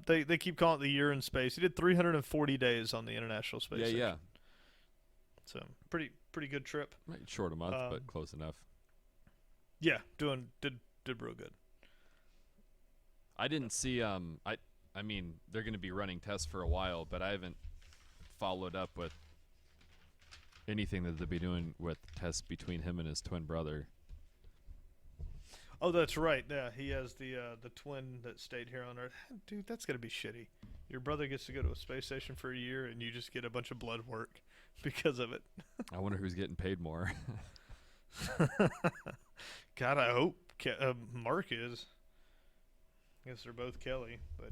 They keep calling it the year in space. He did 340 days on the International Space Station. Yeah. So pretty good trip. Short a month, but close enough. Yeah, did real good. I didn't see I mean they're going to be running tests for a while, but I haven't followed up with anything that they'll be doing with tests between him and his twin brother. Oh, that's right. Yeah, he has the twin that stayed here on Earth. Dude, that's gonna be shitty. Your brother gets to go to a space station for a year, and you just get a bunch of blood work because of it. I wonder who's getting paid more. God, I hope Mark is. I guess they're both Kelly, but.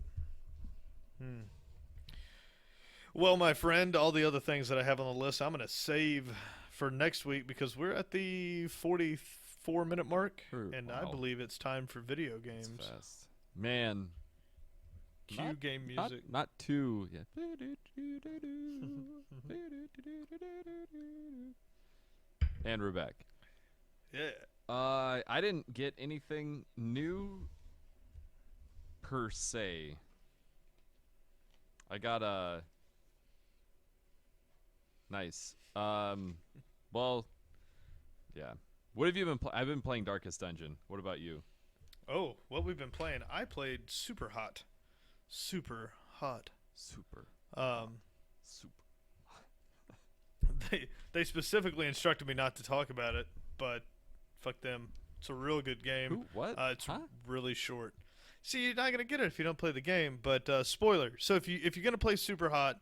Well, my friend, all the other things that I have on the list, I'm going to save for next week because we're at the 44-minute mark, and I believe it's time for video games. That's fast. Man. Cue game music. Not too. Yeah. And we're back. Yeah. I didn't get anything new per se. I got a nice. Well, yeah. What have you been playing? I've been playing Darkest Dungeon. What about you? Oh, what we've been playing. I played Super Hot. Super. They specifically instructed me not to talk about it, but fuck them. It's a real good game. Who? What? It's really short. See, you're not gonna get it if you don't play the game. But spoiler. So if you're gonna play Super Hot,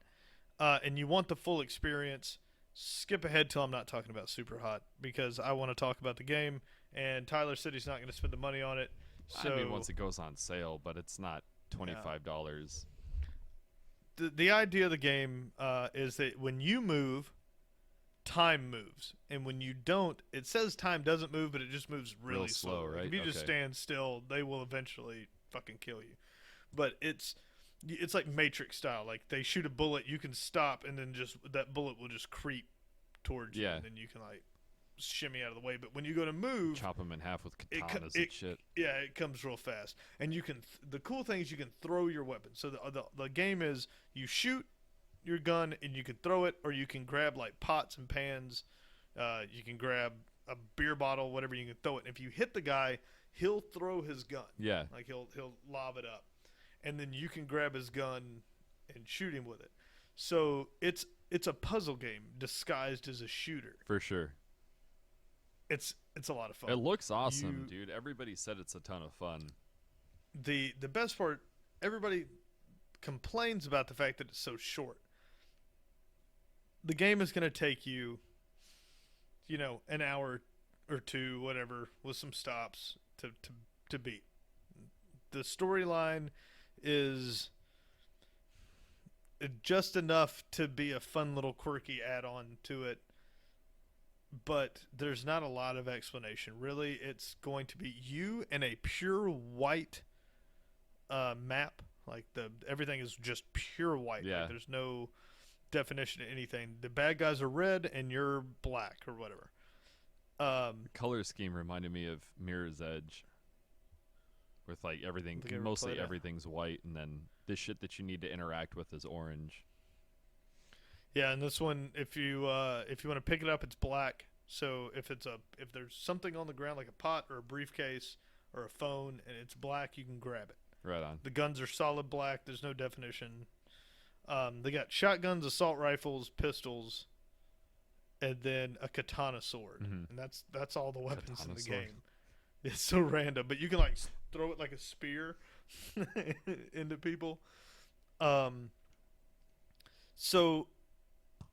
and you want the full experience, skip ahead till I'm not talking about Super Hot because I want to talk about the game. And Tyler said he's not gonna spend the money on it. So I mean, once it goes on sale, but it's not $25. The idea of the game is that when you move, time moves, and when you don't, it says time doesn't move, but it just moves really slow. Right? If you just stand still, they will eventually fucking kill you. But it's like Matrix style. Like they shoot a bullet, you can stop, and then just that bullet will just creep towards you, and then you can like shimmy out of the way. But when you go to move, chop them in half with katanas and shit. Yeah, it comes real fast, and you can. The cool thing is you can throw your weapon. So the game is you shoot your gun and you can throw it, or you can grab like pots and pans. You can grab a beer bottle, whatever. You can throw it. And if you hit the guy, he'll throw his gun. Yeah, like he'll lob it up, and then you can grab his gun and shoot him with it. So it's a puzzle game disguised as a shooter. For sure. It's a lot of fun. It looks awesome, dude. Everybody said it's a ton of fun. The best part, everybody complains about the fact that it's so short. The game is going to take you, an hour or two, whatever, with some stops to beat. The storyline is just enough to be a fun little quirky add-on to it, but there's not a lot of explanation. Really, it's going to be you in a pure white map. Like everything is just pure white. Yeah. Like there's no definition of anything. The bad guys are red and you're black or whatever. The color scheme reminded me of Mirror's Edge, with like everything, mostly everything's white, and then the shit that you need to interact with is orange. Yeah, and this one, if you want to pick it up, it's black. So if there's something on the ground like a pot or a briefcase or a phone and it's black, you can grab it. Right on. The guns are solid black. There's no definition. They got shotguns, assault rifles, pistols, and then a katana sword. Mm-hmm. And that's all the weapons Katana in the sword. game. It's so random, but you can like throw it like a spear into people. So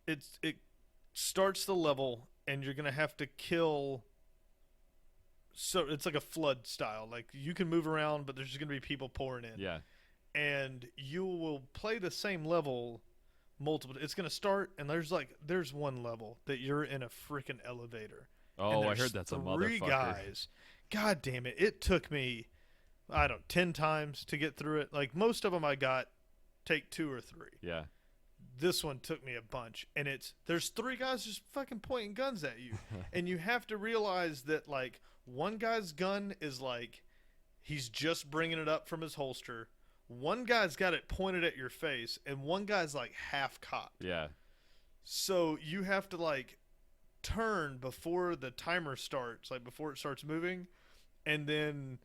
it starts the level, and you're gonna have to kill. So it's like a flood style. Like you can move around, but there's just gonna be people pouring in. Yeah. And you will play the same level multiple. It's gonna start, and there's one level that you're in a freaking elevator. Oh, I heard that's a motherfucker. 3 guys. God damn it! It took me, 10 times to get through it. Like most of them, I got take 2 or 3. Yeah. This one took me a bunch, and there's 3 guys just fucking pointing guns at you, and you have to realize that like one guy's gun is like he's just bringing it up from his holster. One guy's got it pointed at your face, and one guy's like half cocked. Yeah. So you have to like turn before the timer starts, like before it starts moving, and then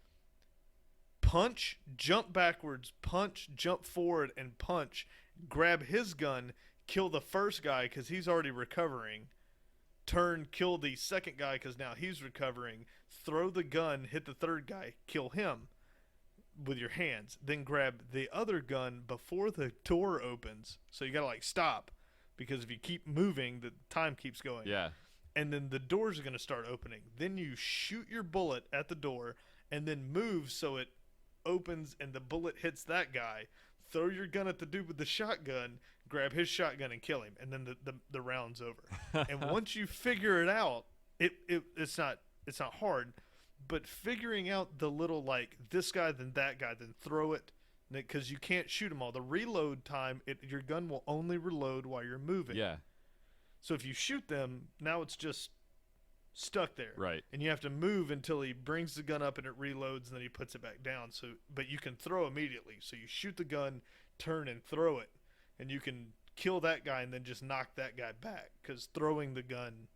punch, jump backwards, punch, jump forward, and punch. Grab his gun, kill the first guy because he's already recovering. Turn, kill the second guy because now he's recovering. Throw the gun, hit the third guy, kill him with your hands. Then grab the other gun before the door opens. So you gotta like stop, because if you keep moving, the time keeps going. Yeah. And then the doors are gonna start opening. Then you shoot your bullet at the door, and then move so it opens and the bullet hits that guy. Throw your gun at the dude with the shotgun, grab his shotgun and kill him, and then the round's over. And once you figure it out, it's not hard, but figuring out the little like this guy then that guy, then throw it, because you can't shoot them all. The reload time, your gun will only reload while you're moving. Yeah. So if you shoot them, now it's just stuck there. Right. And you have to move until he brings the gun up and it reloads, and then he puts it back down. So, but you can throw immediately. So you shoot the gun, turn and throw it, and you can kill that guy and then just knock that guy back, because throwing the gun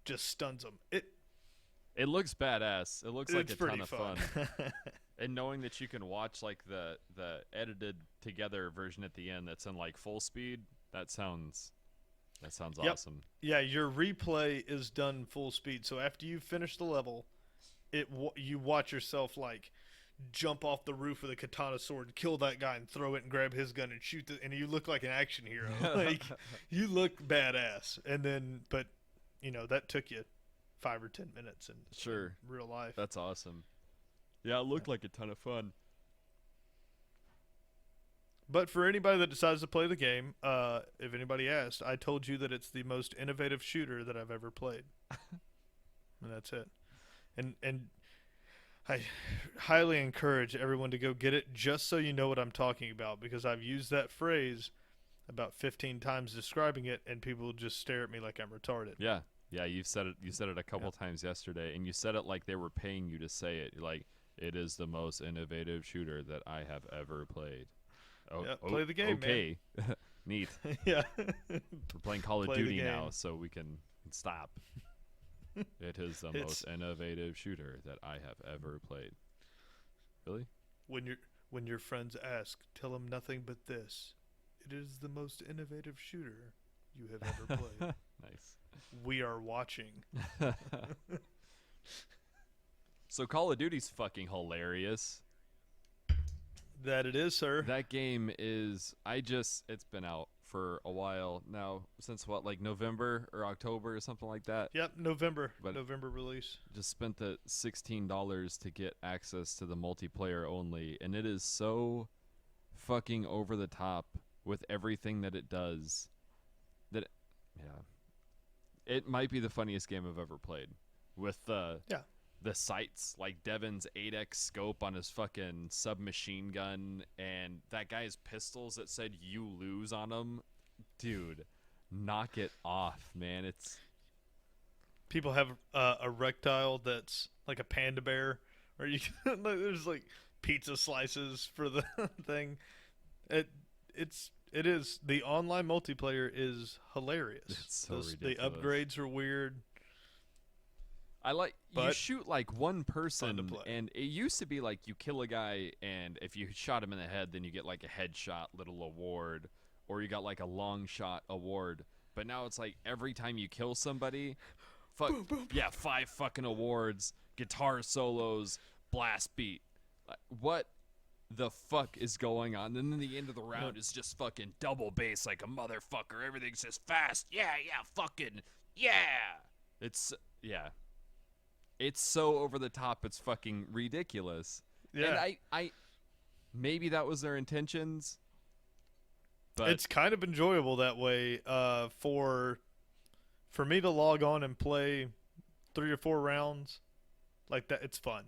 just stuns him. It looks badass. It looks like a ton of fun. fun. And knowing that you can watch like the edited together version at the end that's in like full speed, that sounds awesome. Yeah, your replay is done full speed. So after you finish the level, you watch yourself like jump off the roof with a katana sword, kill that guy, and throw it and grab his gun and shoot and you look like an action hero. Like you look badass. And then, but that took you 5 or 10 minutes in real life. That's awesome. Yeah, it looked like a ton of fun. But for anybody that decides to play the game, if anybody asked, I told you that it's the most innovative shooter that I've ever played. And that's it. And I highly encourage everyone to go get it just so you know what I'm talking about, because I've used that phrase about 15 times describing it, and people just stare at me like I'm retarded. Yeah. Yeah, you said it a couple times yesterday, and you said it like they were paying you to say it. Like, it is the most innovative shooter that I have ever played. Oh, Yeah, play the game, okay. Neat. Yeah. We're playing Call of Play the Duty game. now, so we can stop. It is the most innovative shooter that I have ever played. Really? When your friends ask, tell them nothing but this. It is the most innovative shooter you have ever played. Nice. We are watching. So Call of Duty's fucking hilarious. That it is, sir. That game is, it's been out for a while now, since what, like November or October or something like that. Yep, November But release. just spent the $16 to get access to the multiplayer only, and it is so fucking over the top with everything that it does that it might be the funniest game I've ever played. With the sights, like Devin's 8x scope on his fucking submachine gun, and that guy's pistols that said "you lose" on them. Dude, knock it off, man. It's People have a rectile that's like a panda bear, or you can, there's like pizza slices for the thing. It is the online multiplayer is hilarious. It's so The ridiculous. upgrades are weird. you But shoot like one fun to person, play. and it used to be like you kill a guy, and if you shot him in the head, then you get like a headshot little award, or you got like a long shot award. But now it's like every time you kill somebody, Boom, boom, 5 fucking awards, guitar solos, blast beat. What the fuck is going on? And then the end of the round is just fucking double bass like a motherfucker. Everything's just fast. Yeah, fucking yeah. It's so over the top. It's fucking ridiculous. Yeah. And I maybe that was their intentions, but it's kind of enjoyable that way. For me to log on and play 3 or 4 rounds like that, it's fun.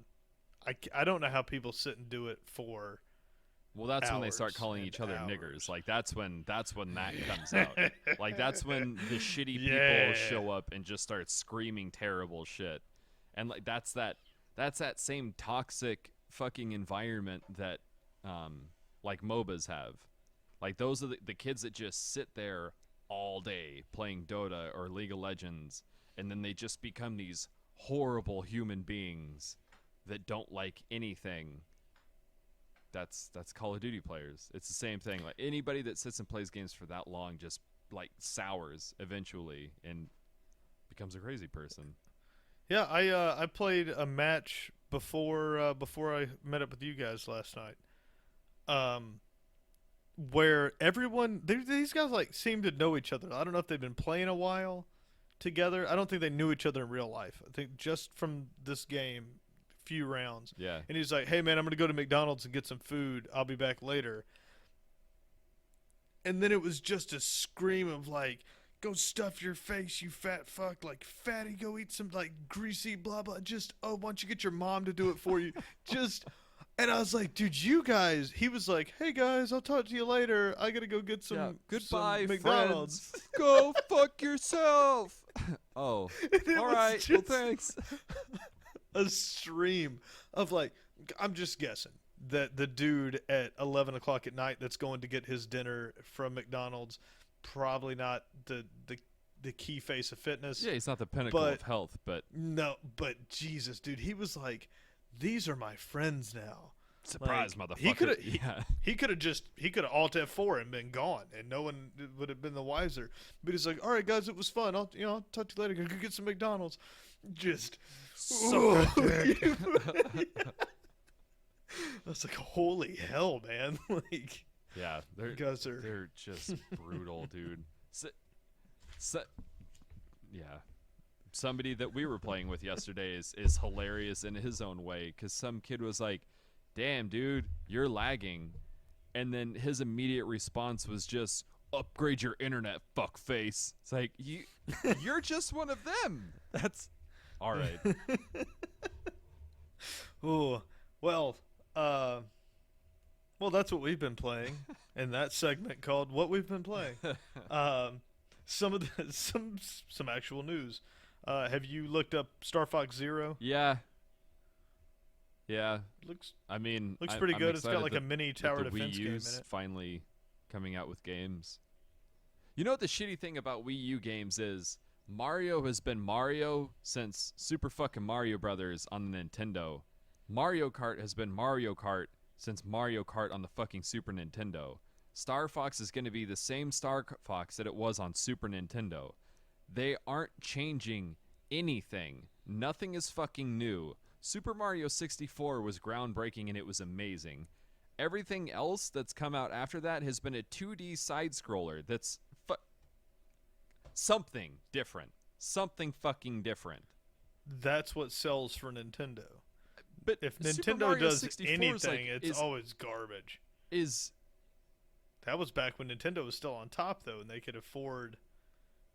I don't know how people sit and do it for. well, that's when they start hours calling and each other hours. niggers. Like that's when that comes out. Like that's when the shitty people Yeah. show up and just start screaming terrible shit. And like that's that same toxic fucking environment that like MOBAs have. Like those are the kids that just sit there all day playing Dota or League of Legends, and then they just become these horrible human beings that don't like anything. That's Call of Duty players. It's the same thing. Like anybody that sits and plays games for that long just like sours eventually and becomes a crazy person. Yeah, I played a match before I met up with you guys last night. Where these guys like seem to know each other. I don't know if they've been playing a while together. I don't think they knew each other in real life. I think just from this game, few rounds. Yeah. And he's like, "Hey man, I'm gonna go to McDonald's and get some food. I'll be back later." And then it was just a scream of like, "Go stuff your face, you fat fuck! Like fatty, go eat some like greasy blah blah." Just why don't you get your mom to do it for you? Just. And I was like, dude, you guys. He was like, "Hey guys, I'll talk to you later. I gotta go get some Goodbye, some McDonald's." friends. Go fuck yourself. Oh, all right. Well, thanks. A stream of like, I'm just guessing that the dude at 11 o'clock at night that's going to get his dinner from McDonald's, probably not the key face of fitness. Yeah, he's not the pinnacle of health, but No, but Jesus, dude, he was like, "These are my friends now." surprise, Like, motherfucker. He could have Alt F4 and been gone, and no one would have been the wiser. But he's like, "All right, guys, it was fun. I'll talk to you later. Go get some McDonald's." Just So I was like, "Holy hell, man!" Like, yeah, you guys are. they're just brutal, dude. Yeah. Somebody that we were playing with yesterday is hilarious in his own way, because some kid was like, "Damn, dude, you're lagging," and then his immediate response was just, "Upgrade your internet, fuckface." It's like, you're just one of them. That's all right. Ooh, well, well, that's what we've been playing in that segment called "What We've Been Playing." Some of the some actual news. Have you looked up Star Fox Zero? Yeah. Yeah. Looks I mean, looks pretty I'm good. It's got excited like a mini that tower the defense Wii game in U's it. finally coming out with games. You know what the shitty thing about Wii U games is? Mario has been Mario since Super fucking Mario Brothers on the Nintendo. Mario Kart has been Mario Kart since Mario Kart on the fucking Super Nintendo. Star Fox is going to be the same Star Fox that it was on Super Nintendo. They aren't changing anything. Nothing is fucking new. Super Mario 64 was groundbreaking and it was amazing. Everything else that's come out after that has been a 2D side scroller that's something different. Something fucking different. That's what sells for Nintendo. But If Super Nintendo Mario does 64 anything, is it's always garbage. is That was back when Nintendo was still on top, though, and they could afford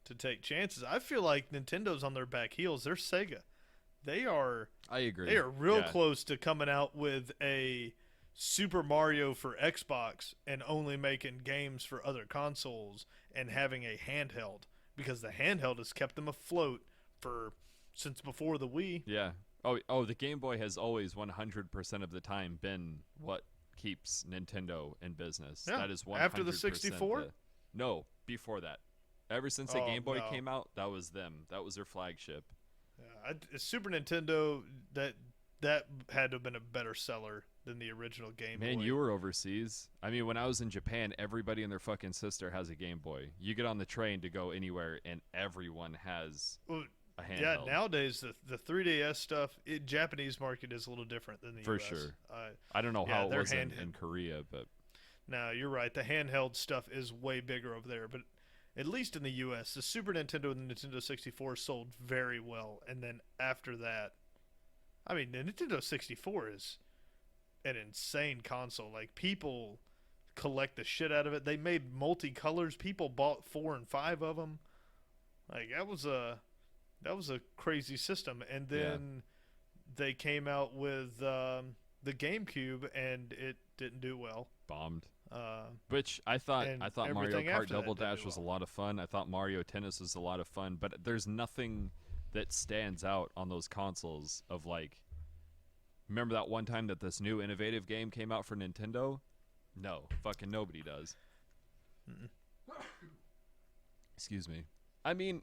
to take chances. I feel like Nintendo's on their back heels. They're Sega. They are. I agree. They are real Yeah. close to coming out with a Super Mario for Xbox and only making games for other consoles and having a handheld, because the handheld has kept them afloat since before the Wii. Yeah. Oh, the Game Boy has always 100% of the time been what keeps Nintendo in business. Yeah. That is 100%. After the 64? No, before that. Ever since the Game Boy came out, that was them. That was their flagship. Yeah, Super Nintendo, that had to have been a better seller than the original Game Boy. Man, you were overseas. I mean, when I was in Japan, everybody and their fucking sister has a Game Boy. You get on the train to go anywhere, and everyone has a handheld. Yeah, nowadays the 3DS stuff, Japanese market is a little different than the For US. sure. I don't know how it their was in Korea, but no, you're right. The handheld stuff is way bigger over there, but at least in the US, the Super Nintendo and the Nintendo 64 sold very well, and then after that, I mean, the Nintendo 64 is an insane console. Like, people collect the shit out of it. They made multicolors. People bought 4 and 5 of them. Like, that was a crazy system. And then they came out with the GameCube, and it didn't do well. bombed. Which I thought Mario everything Kart after that Double didn't do Dash was a well. lot of fun. I thought Mario Tennis was a lot of fun, but there's nothing that stands out on those consoles of like. Remember that one time that this new innovative game came out for Nintendo? No, fucking nobody does. Mm-mm. Excuse me. I mean,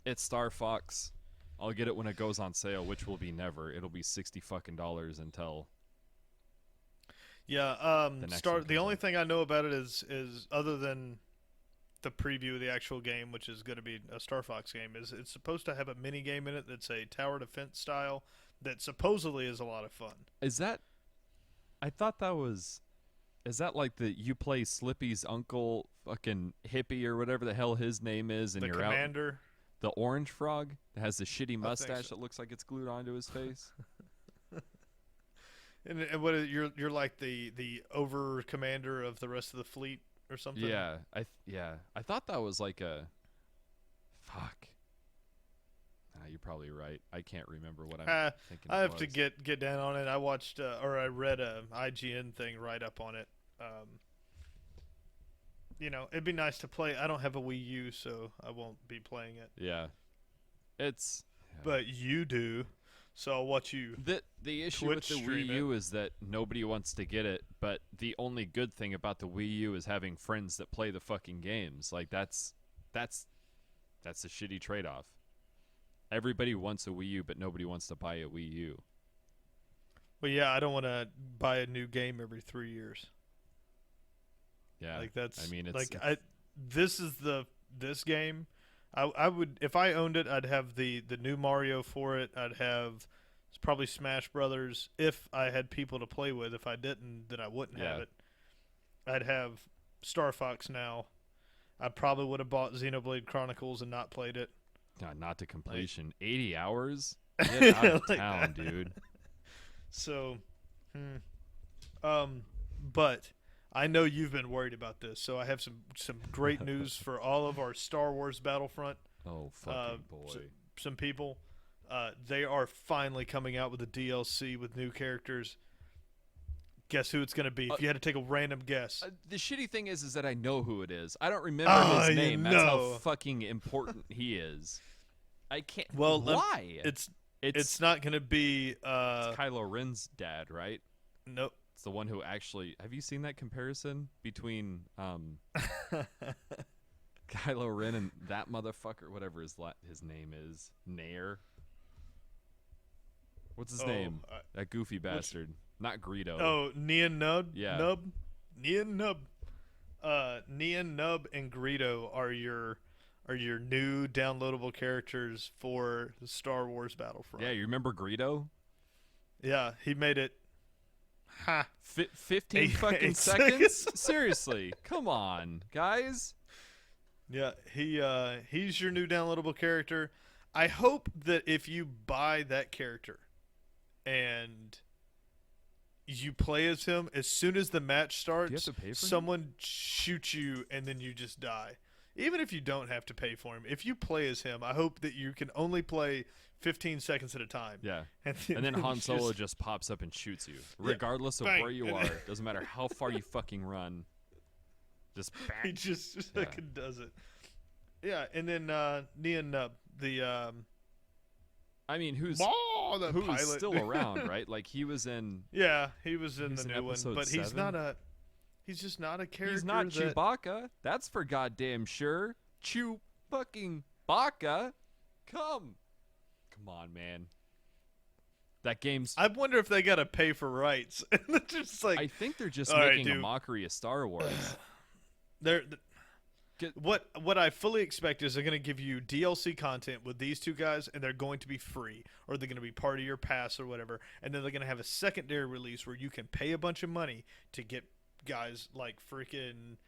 it's Star Fox. I'll get it when it goes on sale, which will be never. It'll be $60 fucking until. Yeah, next one the comes only out. thing I know about it is other than the preview of the actual game, which is going to be a Star Fox game, is it's supposed to have a mini game in it that's a tower defense style that supposedly is a lot of fun. Is that? I thought that was. Is that like you play Slippy's uncle, fucking hippie or whatever the hell his name is, and The you're commander. out the orange frog that has the shitty think mustache so. that looks like it's glued onto his face? And what you're like the over commander of the rest of the fleet or something? Yeah, I thought that was like a. Fuck. You're probably right. I can't remember what I'm thinking. I it have to was. get down on it. I watched or I read a IGN thing right up on it. It'd be nice to play. I don't have a Wii U, so I won't be playing it. Yeah, it's. Yeah. But you do, so I'll watch you. The issue Twitch with the stream Wii U is that nobody wants to get it, but the only good thing about the Wii U is having friends that play the fucking games. Like that's a shitty trade-off. Everybody wants a Wii U, but nobody wants to buy a Wii U. Well, yeah, I don't want to buy a new game every 3 years. Yeah, Like that's. I mean, it's like this game. I would, if I owned it, I'd have the new Mario for it. I'd have probably Smash Brothers if I had people to play with. If I didn't, then I wouldn't have it. I'd have Star Fox now. I probably would have bought Xenoblade Chronicles and not played it. not to completion. 80 hours? Get out of Like town, that. dude. So, but I know you've been worried about this, so I have some great news for all of our Star Wars Battlefront Oh, fucking boy. some people. They are finally coming out with a DLC with new characters. Guess who it's going to be? If you had to take a random guess. The shitty thing is that I know who it is. I don't remember his name. That's how fucking important he is. I can't. Well, why? It's not going to be. It's Kylo Ren's dad, right? Nope. It's the one who actually. Have you seen that comparison between Kylo Ren and that motherfucker, whatever his name is, Nair? What's his name? That goofy bastard. Not Greedo. Oh, Nien Nub? Yeah. Nub? Nien Nub. Nien Nub and Greedo are your new downloadable characters for the Star Wars Battlefront. Yeah, you remember Greedo? Yeah, he made it. 15 fucking seconds? Seriously. Come on, guys. Yeah, he's your new downloadable character. I hope that if you buy that character and you play as him, as soon as the match starts, someone shoots you and then you just die. Even if you don't have to pay for him, if you play as him, I hope that you can only play 15 seconds at a time. Yeah. And then Han Solo just pops up and shoots you, regardless of where you are. Doesn't matter how far you fucking run. Just bang. He just fucking does it. Yeah, and then Nien Nub, the I mean, who's pilot. still around, right? Like he was in. Yeah, he was in the new one, but 7? he's just not a character. He's not Chewbacca. That's for goddamn sure. Fucking Baka. Come on, man. That game's. I wonder if they gotta pay for rights. Just like, I think they're just making a mockery of Star Wars. What I fully expect is they're going to give you DLC content with these two guys, and they're going to be free, or they're going to be part of your pass or whatever, and then they're going to have a secondary release where you can pay a bunch of money to get guys like freaking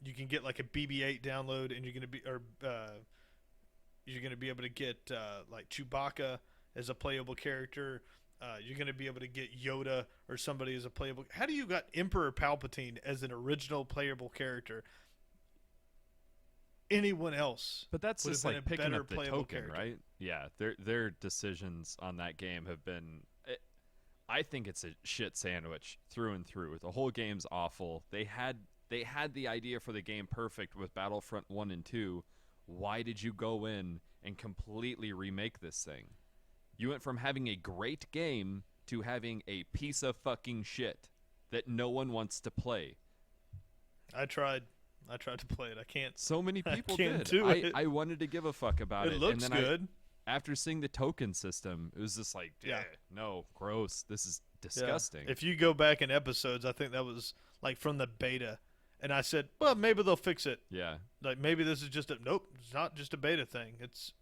you can get like a BB-8 download, and you're going to be able to get like Chewbacca as a playable character. You're going to be able to get Yoda or somebody as a playable. How do you got Emperor Palpatine as an original playable character? Anyone else, but that's just like picking up the token, character. Right? Yeah, their decisions on that game have been. I think it's a shit sandwich through and through. The whole game's awful. They had the idea for the game perfect with Battlefront 1 and 2. Why did you go in and completely remake this thing? You went from having a great game to having a piece of fucking shit that no one wants to play. I tried to play it. I can't. So many people did. I wanted to give a fuck about it. It looks good. After seeing the token system, it was just like, no, gross. This is disgusting. Yeah. If you go back in episodes, I think that was like from the beta. And I said, well, maybe they'll fix it. Yeah. Like maybe this is just nope, it's not just a beta thing. It's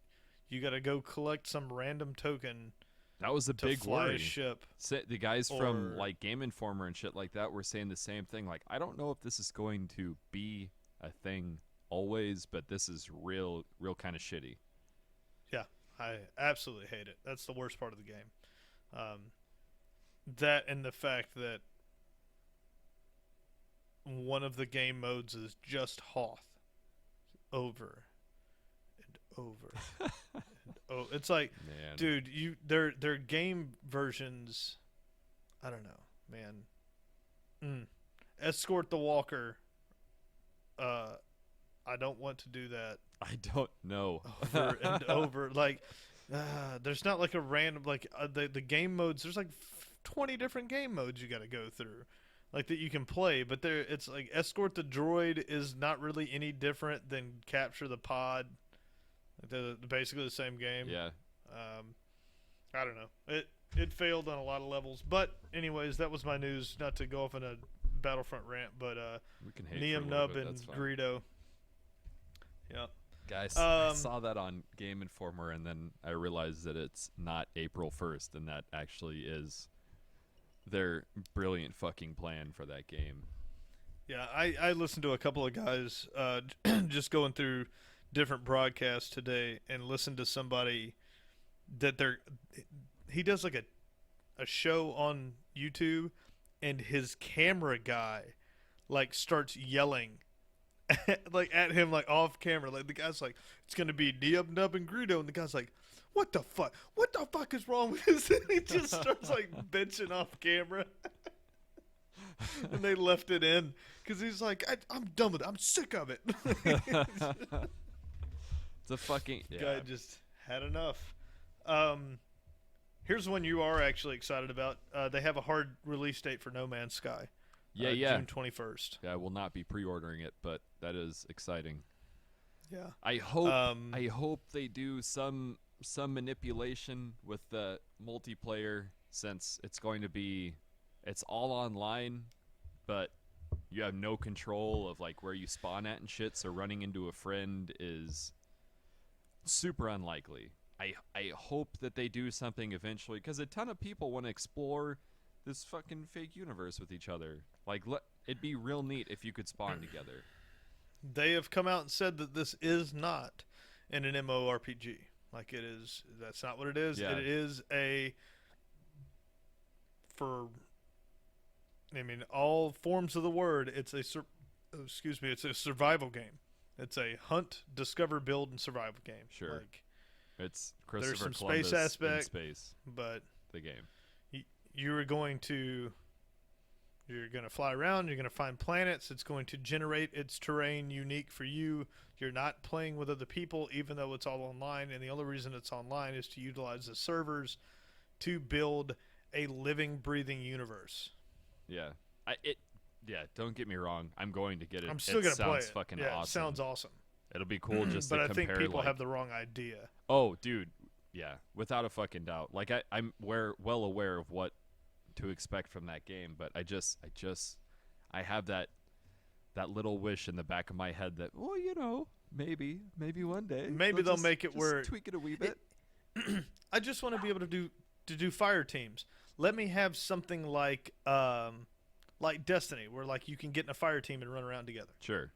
you got to go collect some random token. That was a big worry. A ship. The guys from like Game Informer and shit like that were saying the same thing. Like, I don't know if this is going to be a thing always, but this is real kind of shitty. Yeah, I absolutely hate it. That's the worst part of the game. That and the fact that one of the game modes is just Hoth over and over. Oh, it's like, man. Dude, their game versions. I don't know, man. Escort the Walker. I don't want to do that. I don't know. Over and over, like, there's not like a random the game modes. There's like 20 different game modes you got to go through, like that you can play. But it's like Escort the Droid is not really any different than Capture the Pod. They're basically the same game. Yeah. I don't know. It failed on a lot of levels. But anyways, that was my news. Not to go off on a Battlefront rant, but we can hate Nien Nub and Greedo. Yeah. Guys, I saw that on Game Informer, and then I realized that it's not April 1st, and that actually is their brilliant fucking plan for that game. Yeah, I listened to a couple of guys just going through different broadcasts today and listened to somebody that he does like a show on YouTube, and his camera guy like starts yelling like at him like off camera. Like the guy's like, it's gonna be Nien Nub and Greedo, and the guy's like, what the fuck? What the fuck is wrong with this? And he just starts like bitching off camera. And they left it in because he's like, I'm done with it. I'm sick of it. It's a fucking guy just had enough. Here's one you are actually excited about. They have a hard release date for No Man's Sky. June 21st. Yeah, I will not be pre-ordering it, but that is exciting. Yeah. I hope they do some manipulation with the multiplayer, since it's all online, but you have no control of like where you spawn at and shit, so running into a friend is super unlikely. I hope that they do something eventually, because a ton of people want to explore this fucking fake universe with each other. Like, it'd be real neat if you could spawn together. They have come out and said that this is not an MMORPG. Like, it is. That's not what it is. Yeah. It is all forms of the word. It's a survival game. It's a hunt, discover, build, and survival game. Sure. Like, it's Christopher there's some Columbus space aspect, in space. but The game. you're going to fly around. You're going to find planets. It's going to generate its terrain unique for you. You're not playing with other people, even though it's all online. And the only reason it's online is to utilize the servers to build a living, breathing universe. Yeah. Don't get me wrong. I'm going to get it. I'm still going to play it. Sounds fucking yeah, awesome. It sounds awesome. It'll be cool just but to I compare. think people like, have the wrong idea. Oh, dude. Yeah, without a fucking doubt. Like, I'm well aware of what to expect from that game, but I have that little wish in the back of my head that, well, maybe one day They'll make it where tweak it a wee bit. I just want to be able to do fire teams. Let me have something like Destiny, where like you can get in a fire team and run around together. Sure.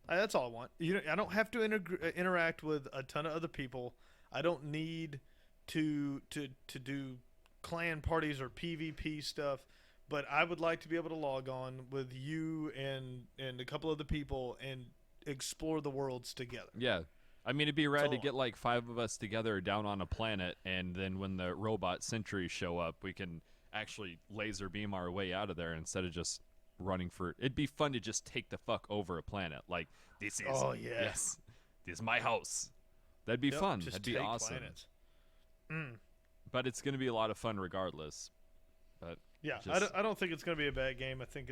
That's all I want. I don't have to interact with a ton of other people. I don't need to do clan parties or PvP stuff, but I would like to be able to log on with you and a couple other people and explore the worlds together. Yeah. I mean, it'd be rad to get like 5 of us together down on a planet, and then when the robot sentries show up, we can actually laser beam our way out of there instead of just running for it. It'd be fun to just take the fuck over a planet. Like, this is this is my house. That'd be fun. That'd be awesome. But it's going to be a lot of fun regardless. But yeah, I don't think it's going to be a bad game. I think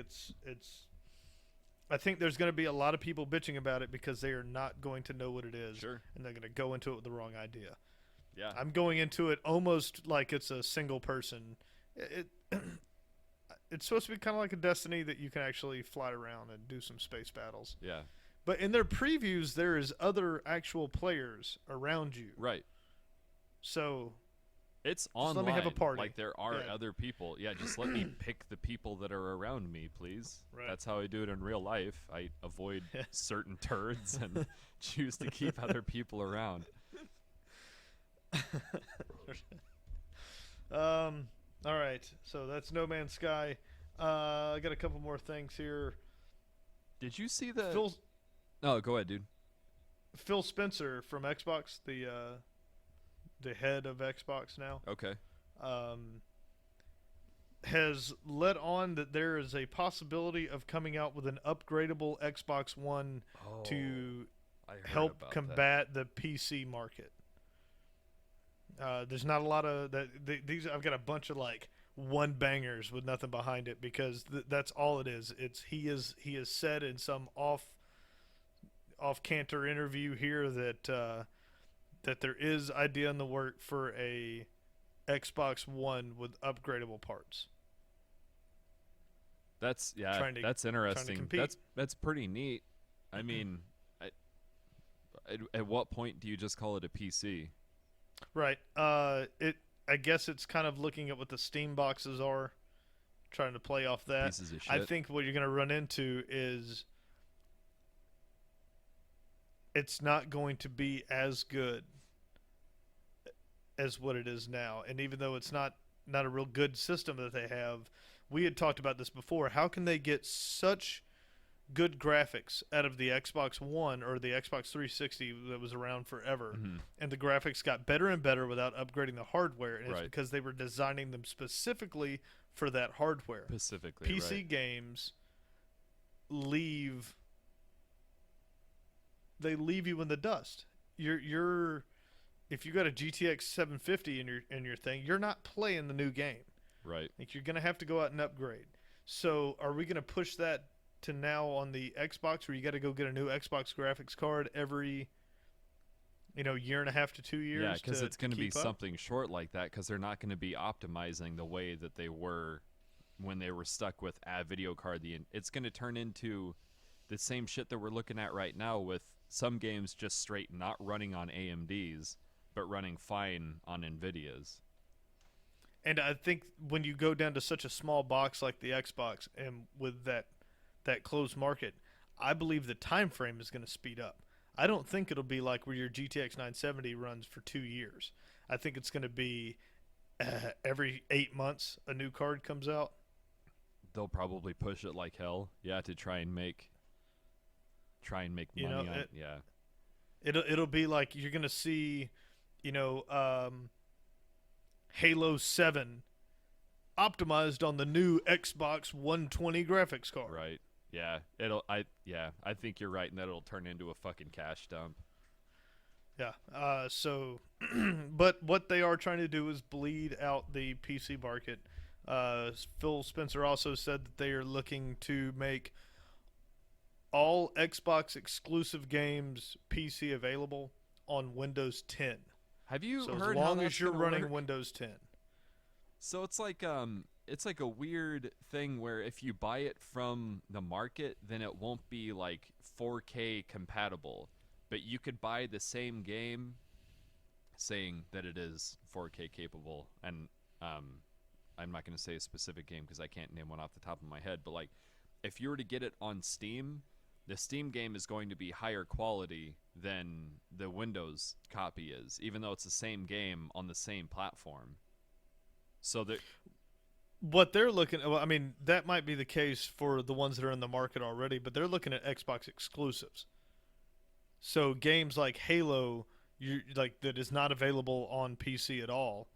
I think there's going to be a lot of people bitching about it because they are not going to know what it is. Sure. And they're going to go into it with the wrong idea. Yeah. I'm going into it almost like it's a single person. It's supposed to be kind of like a Destiny that you can actually fly around and do some space battles. Yeah. But in their previews, there is other actual players around you. Right. So it's online. Let me have a party. Like, there are other people. Yeah, just let me pick the people that are around me, please. Right. That's how I do it in real life. I avoid certain turds and choose to keep other people around. All right. So that's No Man's Sky. I got a couple more things here. Did you see the... Oh, go ahead, dude. Phil Spencer from Xbox, the head of Xbox now. Okay. Has let on that there is a possibility of coming out with an upgradable Xbox One to help combat the PC market. There's not a lot of that. These I've got a bunch of like one bangers with nothing behind it because that's all it is. He has said in some off canter interview here that there is idea in the work for a Xbox One with upgradable parts. That's interesting. That's pretty neat. I mean, at what point do you just call it a PC? Right. I guess it's kind of looking at what the Steam boxes are, trying to play off that. Pieces of shit. I think what you're going to run into is it's not going to be as good as what it is now. And even though it's not a real good system that they have, we had talked about this before. How can they get such good graphics out of the Xbox One or the Xbox 360 that was around forever, and the graphics got better and better without upgrading the hardware, and it's because they were designing them specifically for that hardware. Specifically, PC games leave you in the dust. You're if you got a GTX 750 in your thing, you're not playing the new game. Right. Like, you're gonna have to go out and upgrade. So are we gonna push that to now on the Xbox, where you got to go get a new Xbox graphics card every, year and a half to 2 years? Yeah, because it's going to be up? something short like that, because they're not going to be optimizing the way that they were when they were stuck with a video card. It's going to turn into the same shit that we're looking at right now, with some games just straight not running on AMDs, but running fine on NVIDIAs. And I think when you go down to such a small box like the Xbox, and with that closed market, I believe the time frame is going to speed up. I don't think it'll be like where your GTX 970 runs for 2 years. I think it's going to be every 8 months a new card comes out. They'll probably push it like hell, to try and make money on it. Yeah. It'll be like you're going to see, Halo 7 optimized on the new Xbox 120 graphics card. Right. Yeah. I think you're right in that it'll turn into a fucking cash dump. Yeah. So but what they are trying to do is bleed out the PC market. Phil Spencer also said that they are looking to make all Xbox exclusive games PC available on Windows 10. Have you so heard as long how as you're gonna running work? Windows 10? So it's like a weird thing where if you buy it from the market, then it won't be like 4K compatible, but you could buy the same game saying that it is 4K capable. And I'm not going to say a specific game because I can't name one off the top of my head, but like if you were to get it on Steam, the Steam game is going to be higher quality than the Windows copy is, even though it's the same game on the same platform. So what they're looking at, well, I mean, that might be the case for the ones that are in the market already, but they're looking at Xbox exclusives. So games like Halo, that is not available on PC at all,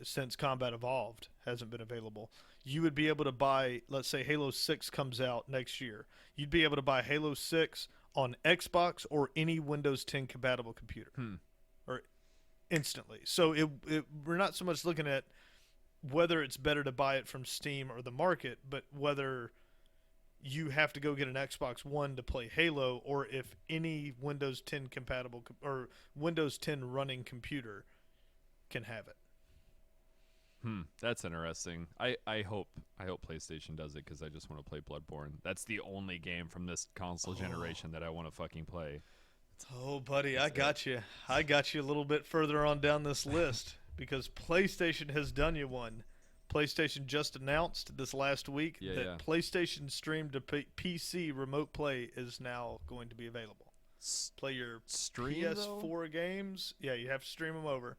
since Combat Evolved hasn't been available. You would be able to buy, let's say Halo 6 comes out next year. You'd be able to buy Halo 6 on Xbox or any Windows 10 compatible computer. Or instantly. So we're not so much looking at whether it's better to buy it from Steam or the market, but whether you have to go get an Xbox One to play Halo, or if any Windows 10 compatible or Windows 10 running computer can have it. That's interesting. I hope PlayStation does it, because I just want to play Bloodborne. That's the only game from this console generation that I want to fucking play. Oh, buddy, I got you a little bit further on down this list, because PlayStation has done you one. PlayStation just announced this last week that PlayStation Stream to PC Remote Play is now going to be available. Play your PS4 games. Yeah, you have to stream them over.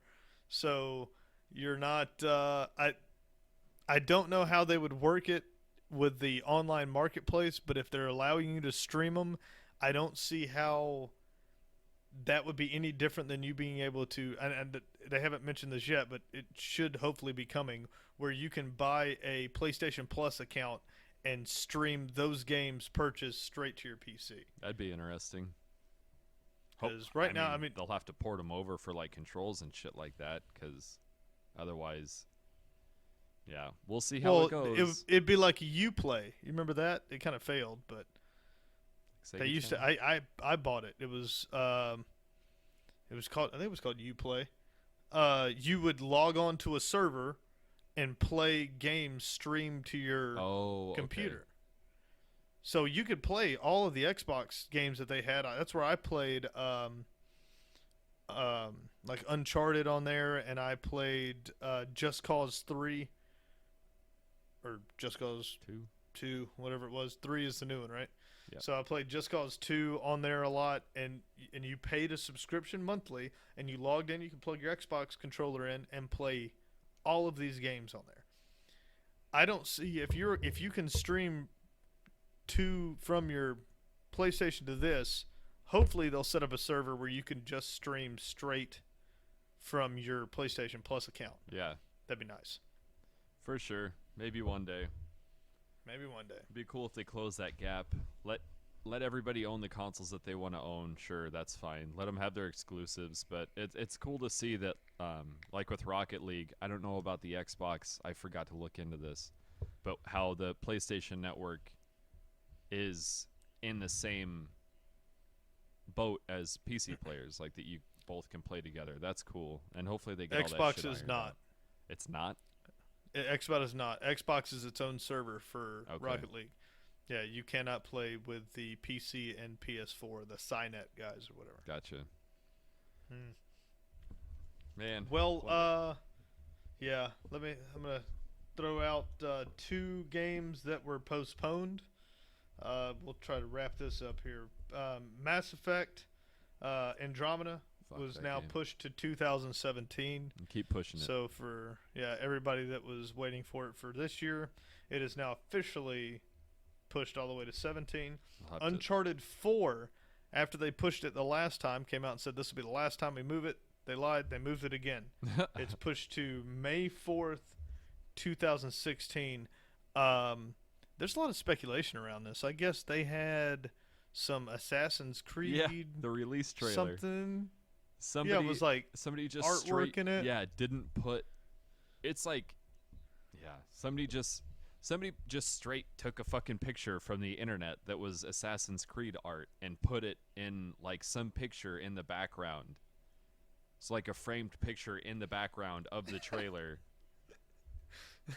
So you're not I don't know how they would work it with the online marketplace, but if they're allowing you to stream them, I don't see how that would be any different than you being able to, and they haven't mentioned this yet, but it should hopefully be coming, where you can buy a PlayStation Plus account and stream those games purchased straight to your PC. That'd be interesting. Because right now, they'll have to port them over for like controls and shit like that, because otherwise, yeah, we'll see how it goes. It'd be like Uplay. You remember that? It kind of failed, but they used to. I bought it. It was called. I think it was called Uplay. You would log on to a server and play games streamed to your computer. Okay. So you could play all of the Xbox games that they had. That's where I played like Uncharted on there, and I played Just Cause 3 or Just Cause 2, whatever it was. 3 is the new one, right? Yep. So I played Just Cause 2 on there a lot, and you paid a subscription monthly, and you logged in. You could plug your Xbox controller in and play all of these games on there. I don't see if you can stream from your PlayStation to this, hopefully they'll set up a server where you can just stream straight from your PlayStation Plus account. Yeah. That'd be nice. For sure. Maybe one day. Maybe one day. It'd be cool if they close that gap. Let everybody own the consoles that they want to own. Sure, that's fine. Let them have their exclusives, but it's cool to see that, like with Rocket League, I don't know about the Xbox. I forgot to look into this, but how the PlayStation Network is in the same boat as PC players, like that you both can play together. That's cool, and hopefully they get all that shit Xbox is ironed not. out. It's not? Xbox is not. Xbox is its own server for Okay. Rocket League. Yeah, you cannot play with the PC and PS4, the Cynet guys or whatever. Gotcha. Hmm. Man. Well, yeah. I'm gonna throw out 2 games that were postponed. We'll try to wrap this up here. Mass Effect Andromeda Fuck was that now game. pushed to 2017. And keep pushing it. So for everybody that was waiting for it for this year, it is now officially pushed all the way to 17. I'll have to- Uncharted 4, after they pushed it the last time, came out and said this will be the last time we move it. They lied. They moved it again. It's pushed to May 4th, 2016. There's a lot of speculation around this. I guess they had some Assassin's Creed Yeah, the release trailer. something. Somebody, Yeah, it was like somebody just artwork straight, in it. Yeah, didn't put. It's like, yeah, somebody just straight took a fucking picture from the internet that was Assassin's Creed art and put it in like some picture in the background. It's like a framed picture in the background of the trailer.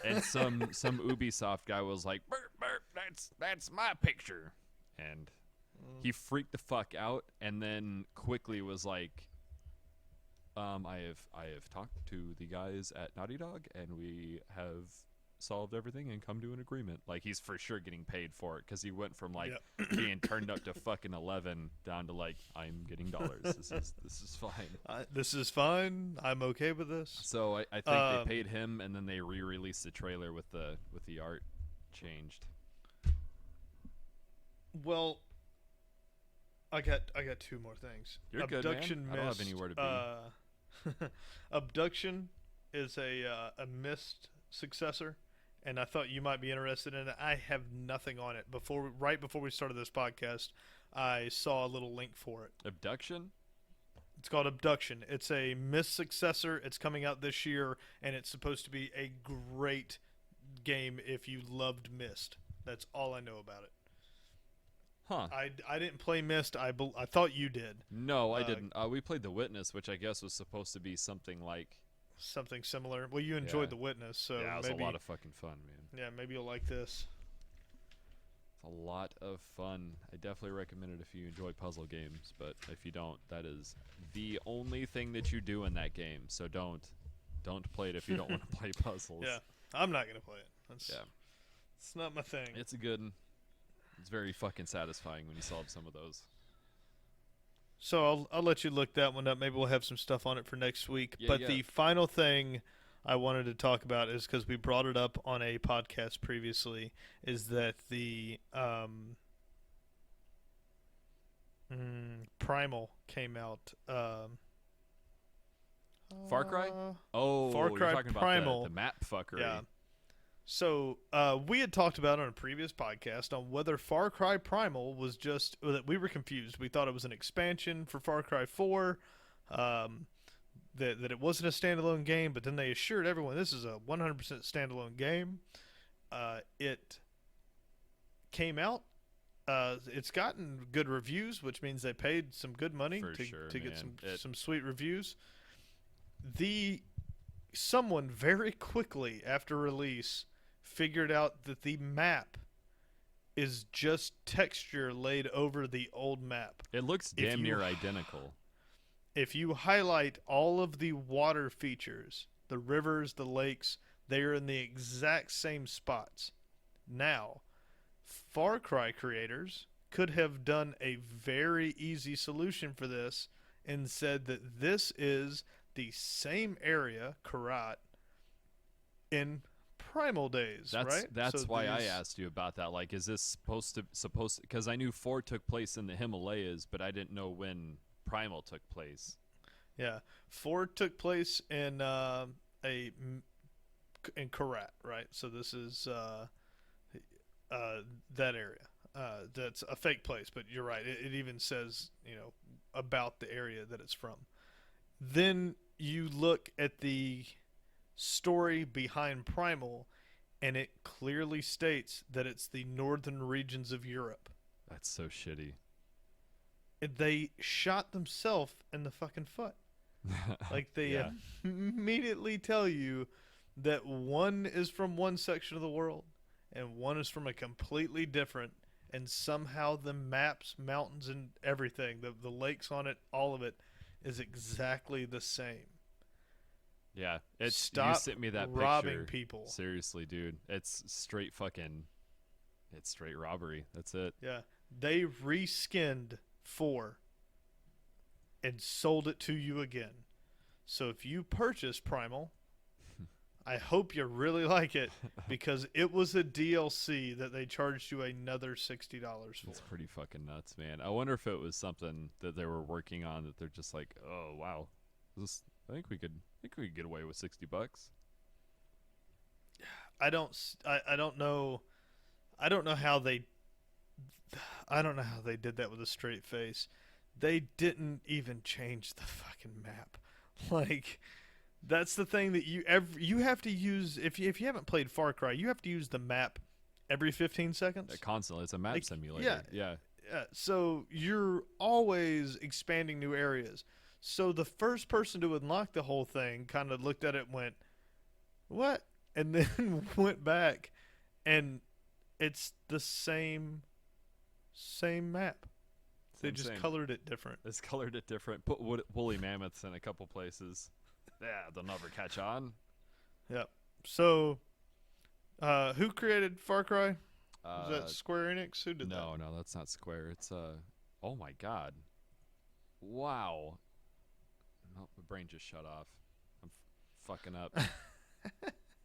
And some Ubisoft guy was like, burp, burp, that's my picture. And he freaked the fuck out and then quickly was like, I have talked to the guys at Naughty Dog and we have solved everything and come to an agreement. Like, he's for sure getting paid for it because he went from like being turned up to fucking 11 down to like, I'm getting dollars. This is fine. This is fine. I'm okay with this. So I think they paid him and then they re-released the trailer with the art changed. Well, I got 2 more things. You're Abduction good, man. I don't have anywhere to be. Abduction is a Myst successor, and I thought you might be interested in it. I have nothing on it. Right before we started this podcast, I saw a little link for it. Abduction? It's called Abduction. It's a Myst successor. It's coming out this year, and it's supposed to be a great game if you loved Myst. That's all I know about it. Huh. I didn't play Myst. I thought you did. No, I didn't. We played The Witness, which I guess was supposed to be something like... Something similar. Well, you enjoyed Yeah. The Witness, so yeah, it was maybe, a lot of fucking fun, man. yeah, maybe you'll like this. It's a lot of fun. I definitely recommend it if you enjoy puzzle games, but if you don't, that is the only thing that you do in that game. So don't play it if you don't want to play puzzles. Yeah, I'm not gonna play it. Yeah. It's not my thing. It's a good one. It's very fucking satisfying when you solve some of those. So I'll let you look that one up. Maybe we'll have some stuff on it for next week. Yeah, but yeah. the final thing I wanted to talk about is because we brought it up on a podcast previously, is that the Primal came out. Far Cry? Oh, Far you're Cry talking Primal. about the map fuckery. Yeah. So we had talked about on a previous podcast on whether Far Cry Primal was just that we were confused. We thought it was an expansion for Far Cry 4, that it wasn't a standalone game. But then they assured everyone this is a 100% standalone game. It came out. It's gotten good reviews, which means they paid some good money to get some sweet reviews. Someone very quickly after release figured out that the map is just texture laid over the old map. It looks damn near identical. If you highlight all of the water features, the rivers, the lakes, they are in the exact same spots. Now, Far Cry creators could have done a very easy solution for this and said that this is the same area, Karat, in Primal days, right? That's So why I these- asked you about that. Like, is this supposed? Because I knew 4 took place in the Himalayas, but I didn't know when Primal took place. Yeah, 4 took place in in Karat, right? So this is that area. That's a fake place, but you're right. It even says, about the area that it's from. Then you look at the story behind Primal, and it clearly states that it's the northern regions of Europe. That's so shitty. And they shot themselves in the fucking foot. Like they Yeah. immediately tell you that one is from one section of the world and one is from a completely different, and somehow the maps, mountains, and everything, the lakes on it, all of it is exactly the same. Yeah, Stop you sent me that robbing picture. people. Seriously, dude, it's straight robbery. That's it. Yeah, they reskinned 4 and sold it to you again. So if you purchase Primal, I hope you really like it, because it was a DLC that they charged you another $60 for. It's pretty fucking nuts, man. I wonder if it was something that they were working on that they're just like, oh wow, I think we could get away with $60. I don't know how they did that with a straight face. They didn't even change the fucking map. Like, that's the thing that you have to use if you haven't played Far Cry, you have to use the map every 15 seconds. Constantly, it's a map simulator. Yeah. So you're always expanding new areas. So the first person to unlock the whole thing kind of looked at it and went, "What?" And then went back, and it's the same map. They just colored it different. It's colored it different. Put woolly mammoths in a couple places. Yeah, they'll never catch on. Yep. So, who created Far Cry? Was that Square Enix? Who did that? No, that's not Square. It's oh my god. Wow. Oh, my brain just shut off. I'm fucking up.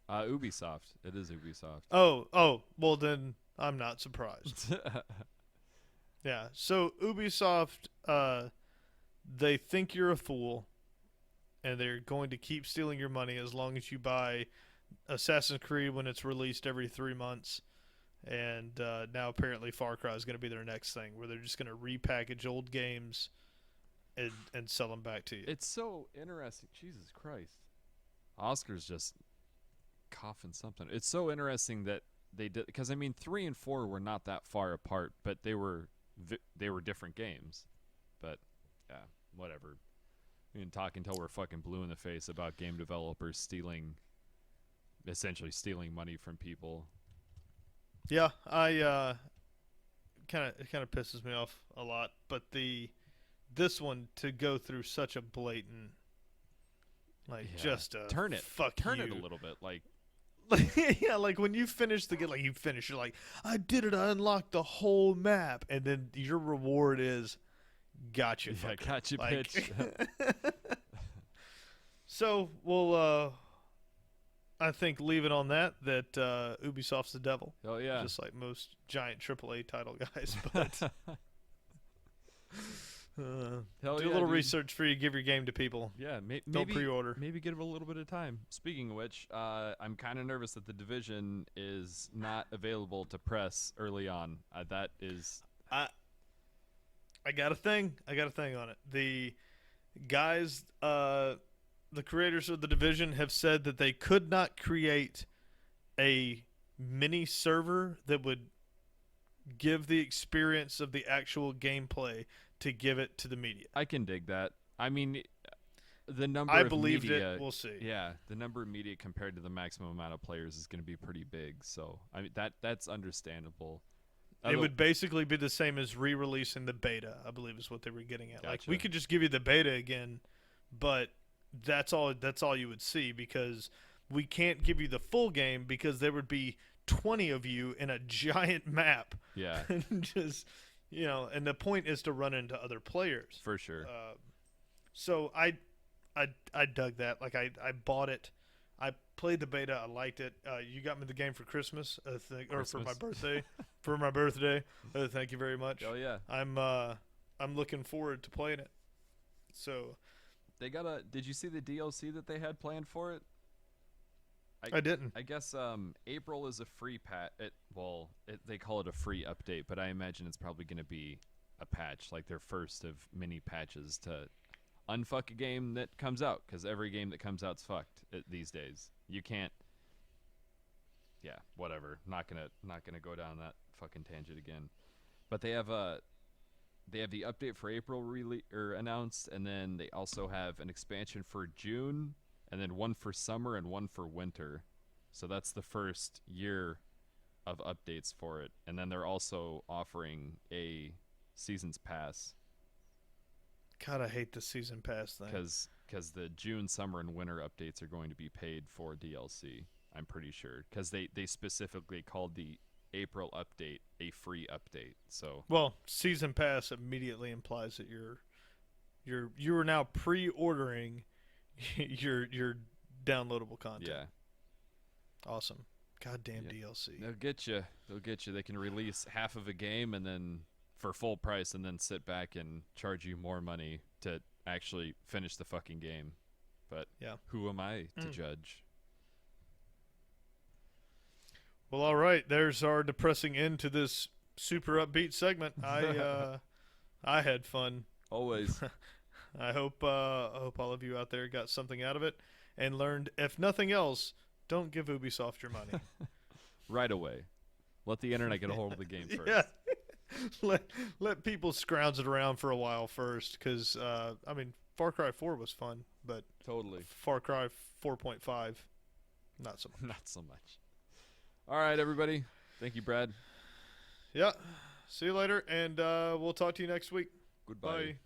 Ubisoft. It is Ubisoft. Oh. Well, then I'm not surprised. Yeah. So Ubisoft, they think you're a fool, and they're going to keep stealing your money as long as you buy Assassin's Creed when it's released every 3 months. And now apparently Far Cry is going to be their next thing, where they're just going to repackage old games and sell them back to you. It's so interesting. Jesus Christ. Oscar's just coughing something. It's so interesting that they did, because I mean 3 and 4 were not that far apart, but they were different games. But yeah, whatever. We can talk until we're fucking blue in the face about game developers essentially stealing money from people. Yeah, I it kind of pisses me off a lot, but this one to go through such a blatant, just turn it a little bit, yeah, like when you finish the game, like you finish, you're like, I did it, I unlocked the whole map, and then your reward is, gotcha, yeah, fucker. gotcha, bitch. So we'll, I think, leave it on that Ubisoft's the devil. Oh yeah, just like most giant AAA title guys, but. Do a little research for you. Give your game to people. Yeah, don't pre-order. Maybe give it a little bit of time. Speaking of which, I'm kind of nervous that The Division is not available to press early on. That is. I got a thing. on it. The guys, the creators of The Division, have said that they could not create a mini server that would give the experience of the actual gameplay to give it to the media. I can dig that. I mean, the number I of believed media, it. We'll see. Yeah, the number of media compared to the maximum amount of players is going to be pretty big. So I mean that's understandable. It would basically be the same as re-releasing the beta, I believe is what they were getting at. Gotcha. Like, we could just give you the beta again, but that's all you would see, because we can't give you the full game because there would be 20 of you in a giant map. Yeah. And just, and the point is to run into other players. For sure. So I dug that. Like, I bought it. I played the beta. I liked it. You got me the game for Christmas, or for my Christmas. birthday. For my birthday. Thank you very much. Oh yeah. I'm looking forward to playing it. So They got a. Did you see the DLC that they had planned for it? I didn't. I guess April is a free patch. They call it a free update, but I imagine it's probably going to be a patch, like their first of many patches to unfuck a game that comes out, because every game that comes out's fucked these days. You can't. Yeah, whatever. Not gonna go down that fucking tangent again. But they have the update for April announced, and then they also have an expansion for June, and then one for summer and one for winter. So that's the first year of updates for it. And then they're also offering a season's pass. God, I hate the season pass thing. Because the June, summer, and winter updates are going to be paid for DLC, I'm pretty sure. Because they specifically called the April update a free update. So well, season pass immediately implies that you are now pre-ordering your downloadable content. yeah, Awesome. Goddamn Yeah. DLC. they'll get you. They can release half of a game and then for full price, and then sit back and charge you more money to actually finish the fucking game. But Yeah. who am I to judge? Well, all right. There's our depressing end to this super upbeat segment. I had fun. Always. I hope all of you out there got something out of it and learned, if nothing else, don't give Ubisoft your money. Right away. Let the internet get a hold of the game first. Yeah. let people scrounge it around for a while first, because I mean, Far Cry 4 was fun, but Totally. Far Cry 4.5, not so much. Not so much. All right, everybody. Thank you, Brad. Yeah. See you later, and we'll talk to you next week. Goodbye. Bye.